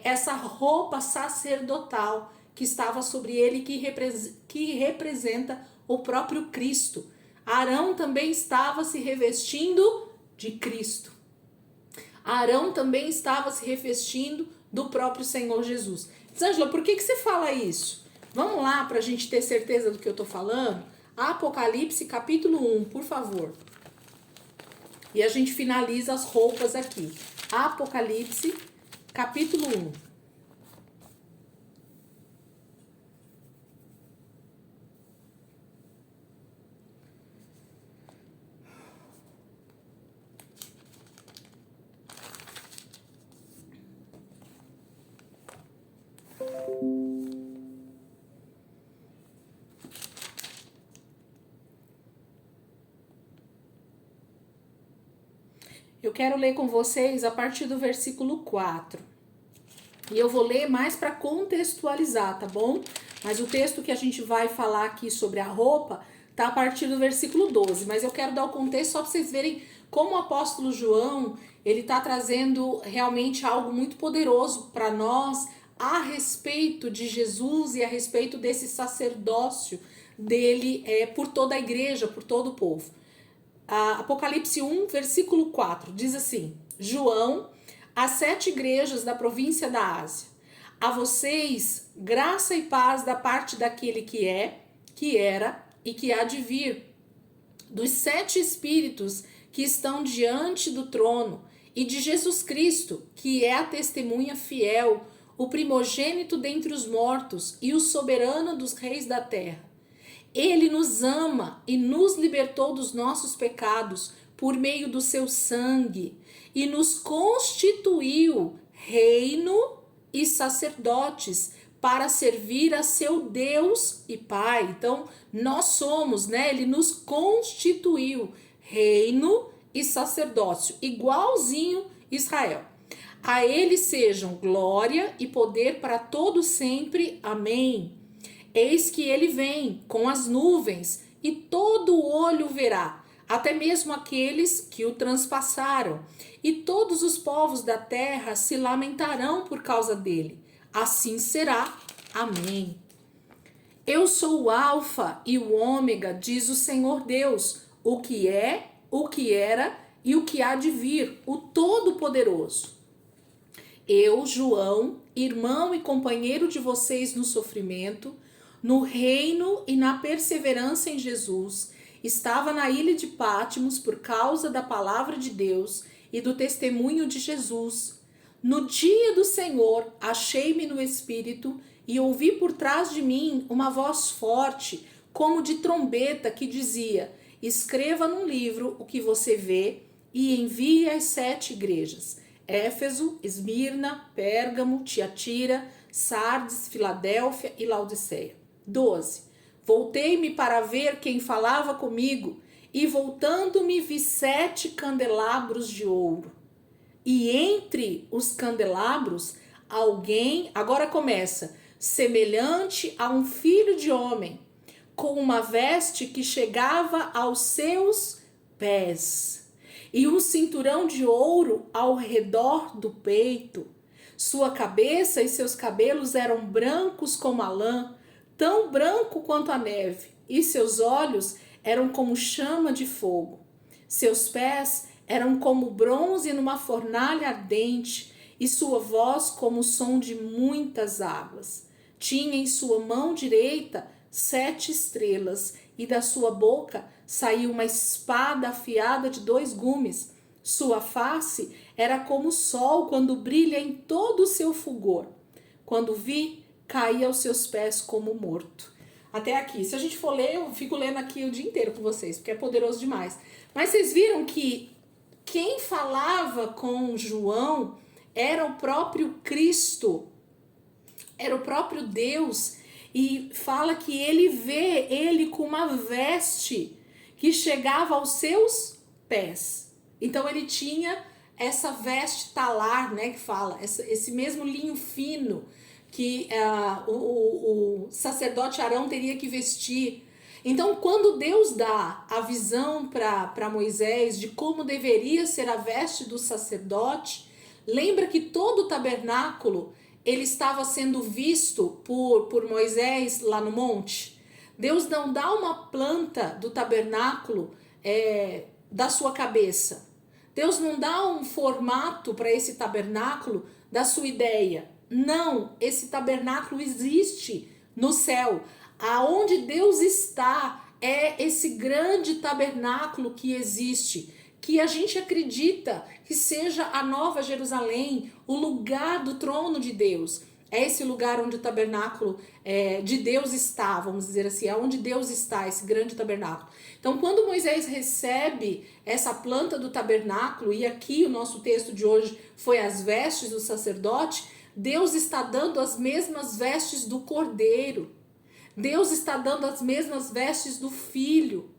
essa roupa sacerdotal que estava sobre ele, que representa o próprio Cristo. Arão também estava se revestindo de Cristo. Arão também estava se revestindo do próprio Senhor Jesus. Ângela, por que você fala isso? Vamos lá para a gente ter certeza do que eu estou falando? Apocalipse capítulo 1, por favor. E a gente finaliza as roupas aqui. Apocalipse capítulo 1. Eu quero ler com vocês a partir do versículo 4. E eu vou ler mais para contextualizar, tá bom? Mas o texto que a gente vai falar aqui sobre a roupa tá a partir do versículo 12. Mas eu quero dar o contexto só para vocês verem como o apóstolo João, ele tá trazendo realmente algo muito poderoso para nós a respeito de Jesus e a respeito desse sacerdócio dele por toda a igreja, por todo o povo. Apocalipse 1, versículo 4, diz assim: João, às 7 igrejas da província da Ásia, a vocês graça e paz da parte daquele que é, que era e que há de vir, dos 7 espíritos que estão diante do trono, e de Jesus Cristo, que é a testemunha fiel, o primogênito dentre os mortos e o soberano dos reis da terra. Ele nos ama e nos libertou dos nossos pecados por meio do seu sangue e nos constituiu reino e sacerdotes para servir a seu Deus e Pai. Então, nós somos, né? Ele nos constituiu reino e sacerdócio, igualzinho Israel. A ele sejam glória e poder para todo sempre. Amém. Eis que ele vem com as nuvens, e todo olho verá, até mesmo aqueles que o transpassaram, e todos os povos da terra se lamentarão por causa dele. Assim será. Amém. Eu sou o Alfa e o Ômega, diz o Senhor Deus, o que é, o que era e o que há de vir, o Todo-Poderoso. Eu, João, irmão e companheiro de vocês no sofrimento, no reino e na perseverança em Jesus, estava na ilha de Patmos por causa da palavra de Deus e do testemunho de Jesus. No dia do Senhor, achei-me no Espírito e ouvi por trás de mim uma voz forte, como de trombeta, que dizia: escreva num livro o que você vê e envie às 7 igrejas: Éfeso, Esmirna, Pérgamo, Tiatira, Sardes, Filadélfia e Laodiceia. 12. Voltei-me para ver quem falava comigo, e voltando-me vi 7 candelabros de ouro. E entre os candelabros, alguém, agora começa, semelhante a um filho de homem, com uma veste que chegava aos seus pés, e um cinturão de ouro ao redor do peito. Sua cabeça e seus cabelos eram brancos como a lã, tão branco quanto a neve, e seus olhos eram como chama de fogo. Seus pés eram como bronze numa fornalha ardente, e sua voz como o som de muitas águas. Tinha em sua mão direita 7 estrelas, e da sua boca saiu uma espada afiada de 2 gumes. Sua face era como o sol quando brilha em todo o seu fulgor. Quando vi, caí aos seus pés como morto. Até aqui. Se a gente for ler, eu fico lendo aqui o dia inteiro com vocês, porque é poderoso demais. Mas vocês viram que quem falava com João era o próprio Cristo, era o próprio Deus, e fala que ele vê ele com uma veste que chegava aos seus pés. Então ele tinha essa veste talar, né, que fala, esse mesmo linho fino que o sacerdote Arão teria que vestir. Então, quando Deus dá a visão para Moisés de como deveria ser a veste do sacerdote, lembra que todo o tabernáculo ele estava sendo visto por Moisés lá no monte? Deus não dá uma planta do tabernáculo da sua cabeça. Deus não dá um formato para esse tabernáculo da sua ideia. Não, esse tabernáculo existe no céu. Aonde Deus está é esse grande tabernáculo que existe, que a gente acredita que seja a Nova Jerusalém, o lugar do trono de Deus. É esse lugar onde o tabernáculo de Deus está, vamos dizer assim, é onde Deus está, esse grande tabernáculo. Então, quando Moisés recebe essa planta do tabernáculo, e aqui o nosso texto de hoje foi as vestes do sacerdote, Deus está dando as mesmas vestes do cordeiro. Deus está dando as mesmas vestes do filho,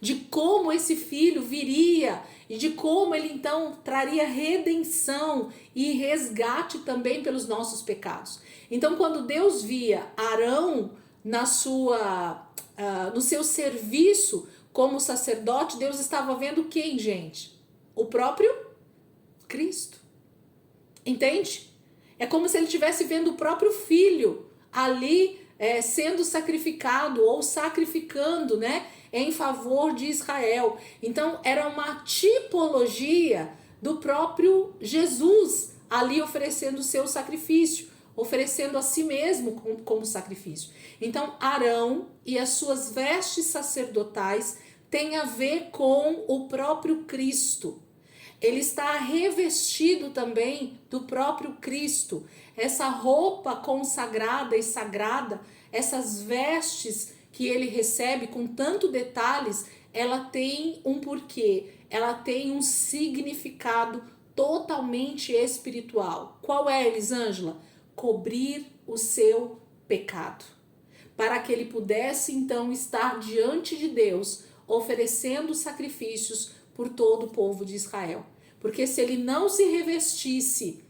de como esse filho viria e de como ele então traria redenção e resgate também pelos nossos pecados. Então, quando Deus via Arão no seu serviço como sacerdote, Deus estava vendo quem, gente? O próprio Cristo. Entende? É como se ele estivesse vendo o próprio filho ali sendo sacrificado ou sacrificando, né, em favor de Israel. Então era uma tipologia do próprio Jesus ali oferecendo o seu sacrifício, oferecendo a si mesmo como sacrifício. Então Arão e as suas vestes sacerdotais têm a ver com o próprio Cristo. Ele está revestido também do próprio Cristo. Essa roupa consagrada e sagrada, essas vestes que ele recebe com tanto detalhes, ela tem um porquê, ela tem um significado totalmente espiritual. Qual é, Elisângela? Cobrir o seu pecado, para que ele pudesse então estar diante de Deus, oferecendo sacrifícios por todo o povo de Israel. Porque se ele não se revestisse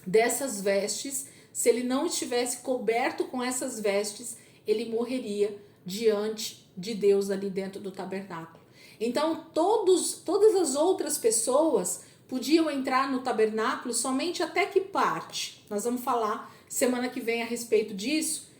dessas vestes, se ele não estivesse coberto com essas vestes, ele morreria diante de Deus ali dentro do tabernáculo. Então todas as outras pessoas podiam entrar no tabernáculo somente até que parte? Nós vamos falar semana que vem a respeito disso,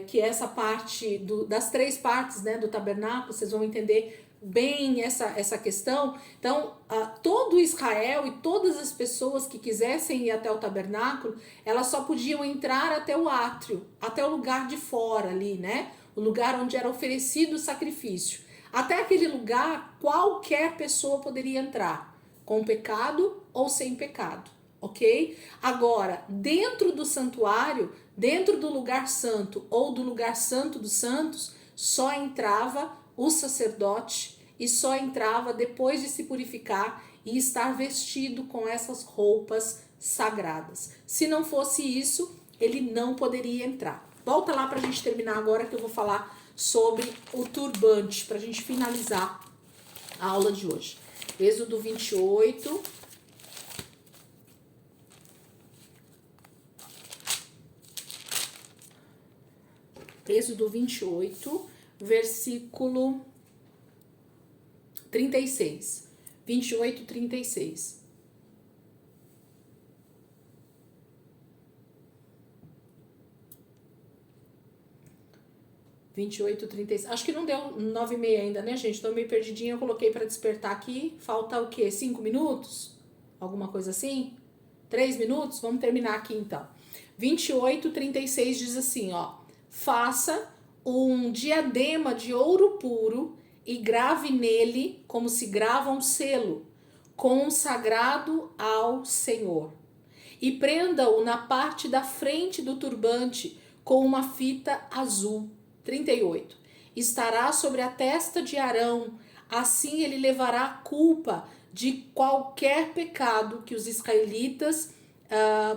que é essa parte das 3 partes, né, do tabernáculo. Vocês vão entender bem essa questão. Então, todo Israel e todas as pessoas que quisessem ir até o tabernáculo, elas só podiam entrar até o átrio, até o lugar de fora ali, né? O lugar onde era oferecido o sacrifício. Até aquele lugar, qualquer pessoa poderia entrar, com pecado ou sem pecado, ok? Agora, dentro do santuário, dentro do lugar santo ou do lugar santo dos santos, só entrava o sacerdote, e só entrava depois de se purificar e estar vestido com essas roupas sagradas. Se não fosse isso, ele não poderia entrar. Volta lá para a gente terminar agora, que eu vou falar sobre o turbante, para a gente finalizar a aula de hoje. Êxodo 28. Êxodo 28, versículo 36. 28, 36. Acho que não deu 9h30 ainda, né, gente? Tô meio perdidinha, eu coloquei para despertar aqui. Falta o quê? 5 minutos? Alguma coisa assim? 3 minutos? Vamos terminar aqui então. 28, 36 diz assim, ó. Faça um diadema de ouro puro e grave nele, como se grava um selo, consagrado ao Senhor. E prenda-o na parte da frente do turbante com uma fita azul. 38. Estará sobre a testa de Arão, assim ele levará a culpa de qualquer pecado que os israelitas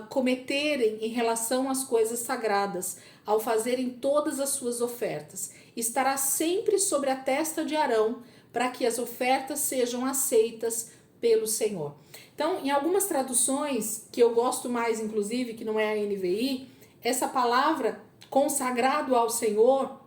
cometerem em relação às coisas sagradas, ao fazerem todas as suas ofertas. Estará sempre sobre a testa de Arão, para que as ofertas sejam aceitas pelo Senhor. Então, em algumas traduções, que eu gosto mais, inclusive, que não é a NVI, essa palavra consagrado ao Senhor,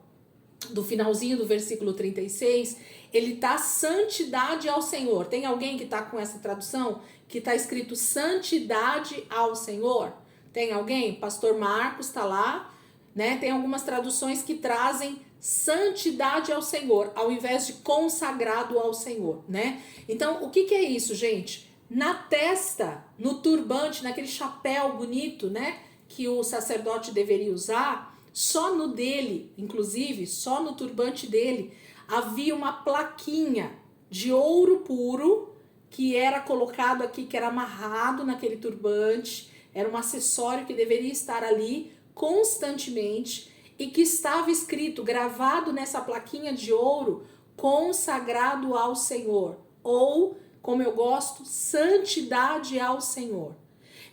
do finalzinho do versículo 36, ele tá santidade ao Senhor. Tem alguém que tá com essa tradução? Que tá escrito santidade ao Senhor? Tem alguém? Pastor Marcos tá lá, né? Tem algumas traduções que trazem santidade ao Senhor, ao invés de consagrado ao Senhor, né? Então, o que é isso, gente? Na testa, no turbante, naquele chapéu bonito, né? Que o sacerdote deveria usar, só no dele, inclusive, só no turbante dele, havia uma plaquinha de ouro puro que era colocado aqui, que era amarrado naquele turbante, era um acessório que deveria estar ali constantemente e que estava escrito, gravado nessa plaquinha de ouro, consagrado ao Senhor, ou, como eu gosto, santidade ao Senhor.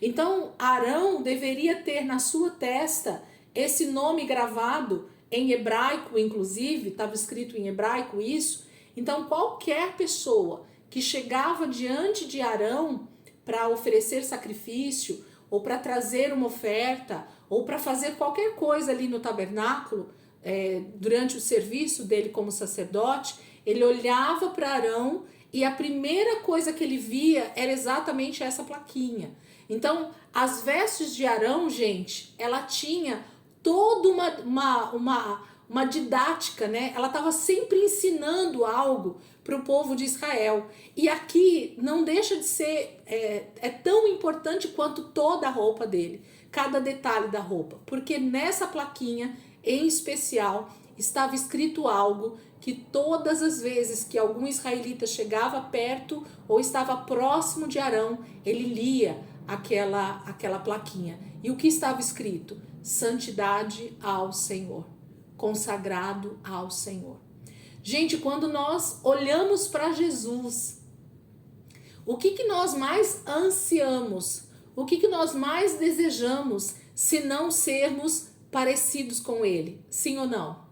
Então, Arão deveria ter na sua testa esse nome gravado em hebraico, inclusive, estava escrito em hebraico isso. Então, qualquer pessoa que chegava diante de Arão para oferecer sacrifício, ou para trazer uma oferta, ou para fazer qualquer coisa ali no tabernáculo, durante o serviço dele como sacerdote, ele olhava para Arão e a primeira coisa que ele via era exatamente essa plaquinha. Então, as vestes de Arão, gente, ela tinha toda uma didática, né? Ela estava sempre ensinando algo para o povo de Israel. E aqui não deixa de ser tão importante quanto toda a roupa dele, cada detalhe da roupa, porque nessa plaquinha em especial estava escrito algo que todas as vezes que algum israelita chegava perto ou estava próximo de Arão, ele lia aquela plaquinha. E o que estava escrito? Santidade ao Senhor, consagrado ao Senhor. Gente, quando nós olhamos para Jesus, o que nós mais ansiamos? O que nós mais desejamos, se não sermos parecidos com Ele? Sim ou não?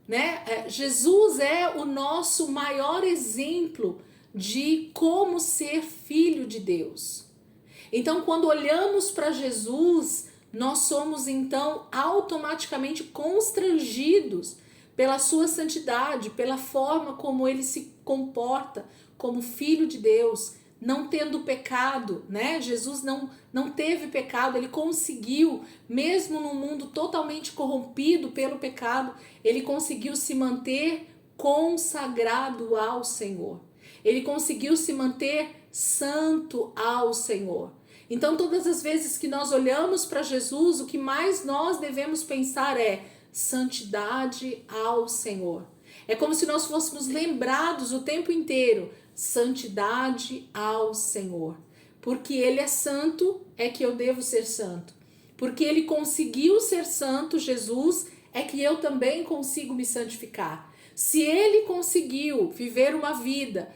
Né? Jesus é o nosso maior exemplo de como ser filho de Deus. Então, quando olhamos para Jesus, nós somos então automaticamente constrangidos pela sua santidade, pela forma como ele se comporta como filho de Deus, não tendo pecado, né? Jesus não teve pecado, ele conseguiu, mesmo num mundo totalmente corrompido pelo pecado, ele conseguiu se manter consagrado ao Senhor. Ele conseguiu se manter santo ao Senhor. Então, todas as vezes que nós olhamos para Jesus, o que mais nós devemos pensar é santidade ao Senhor. É como se nós fôssemos lembrados o tempo inteiro, santidade ao Senhor. Porque Ele é santo, é que eu devo ser santo. Porque Ele conseguiu ser santo, Jesus, é que eu também consigo me santificar. Se Ele conseguiu viver uma vida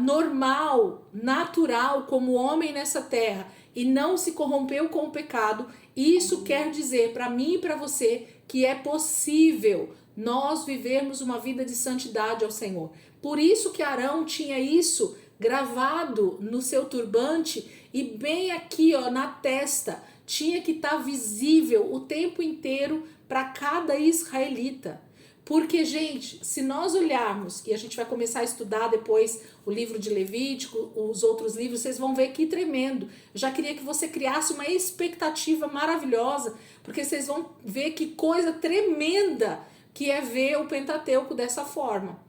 normal, natural, como homem nessa terra, e não se corrompeu com o pecado, isso quer dizer para mim e para você que é possível nós vivermos uma vida de santidade ao Senhor. Por isso que Arão tinha isso gravado no seu turbante e bem aqui, ó, na testa, tinha que estar visível o tempo inteiro para cada israelita. Porque, gente, se nós olharmos, e a gente vai começar a estudar depois o livro de Levítico, os outros livros, vocês vão ver que tremendo. Eu já queria que você criasse uma expectativa maravilhosa, porque vocês vão ver que coisa tremenda que é ver o Pentateuco dessa forma.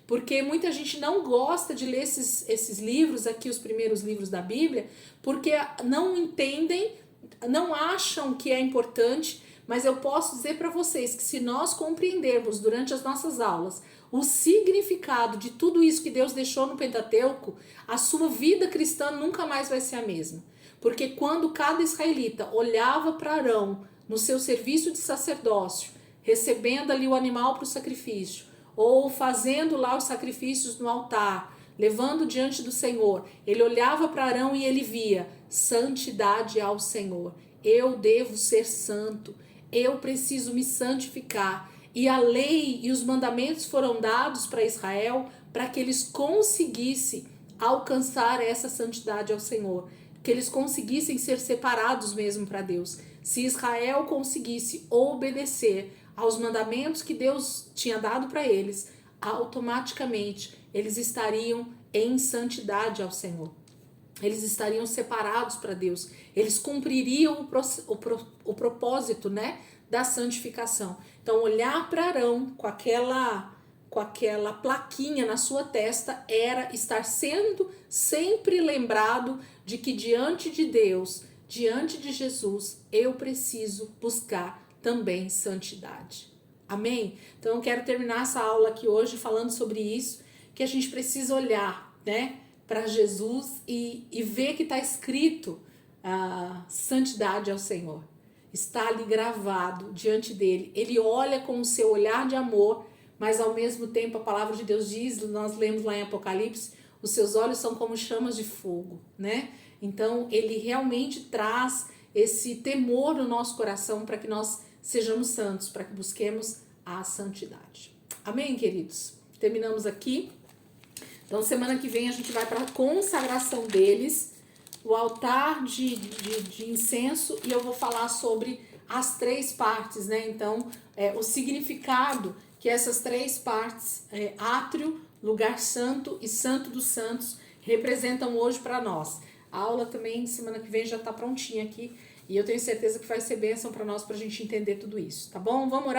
Porque muita gente não gosta de ler esses livros aqui, os primeiros livros da Bíblia, porque não entendem, não acham que é importante. Mas eu posso dizer para vocês que se nós compreendermos durante as nossas aulas o significado de tudo isso que Deus deixou no Pentateuco, a sua vida cristã nunca mais vai ser a mesma. Porque quando cada israelita olhava para Arão no seu serviço de sacerdócio, recebendo ali o animal para o sacrifício, ou fazendo lá os sacrifícios no altar, levando diante do Senhor, ele olhava para Arão e ele via santidade ao Senhor. Eu devo ser santo. Eu preciso me santificar. E a lei e os mandamentos foram dados para Israel para que eles conseguissem alcançar essa santidade ao Senhor, que eles conseguissem ser separados mesmo para Deus. Se Israel conseguisse obedecer aos mandamentos que Deus tinha dado para eles, automaticamente eles estariam em santidade ao Senhor. Eles estariam separados para Deus. Eles cumpririam o propósito, né, da santificação. Então, olhar para Arão com aquela plaquinha na sua testa era estar sendo sempre lembrado de que diante de Deus, diante de Jesus, eu preciso buscar também santidade. Amém? Então, eu quero terminar essa aula aqui hoje falando sobre isso, que a gente precisa olhar, né, para Jesus e ver que está escrito santidade ao Senhor. Está ali gravado diante dele. Ele olha com o seu olhar de amor, mas ao mesmo tempo a palavra de Deus diz, nós lemos lá em Apocalipse, os seus olhos são como chamas de fogo, né? Então ele realmente traz esse temor no nosso coração para que nós sejamos santos, para que busquemos a santidade. Amém, queridos? Terminamos aqui. Então, semana que vem a gente vai para a consagração deles, o altar de incenso, e eu vou falar sobre as 3 partes, né? Então, o significado que essas 3 partes, átrio, lugar santo e santo dos santos, representam hoje para nós. A aula também, semana que vem, já está prontinha aqui, e eu tenho certeza que vai ser bênção para nós, para a gente entender tudo isso, tá bom? Vamos orar?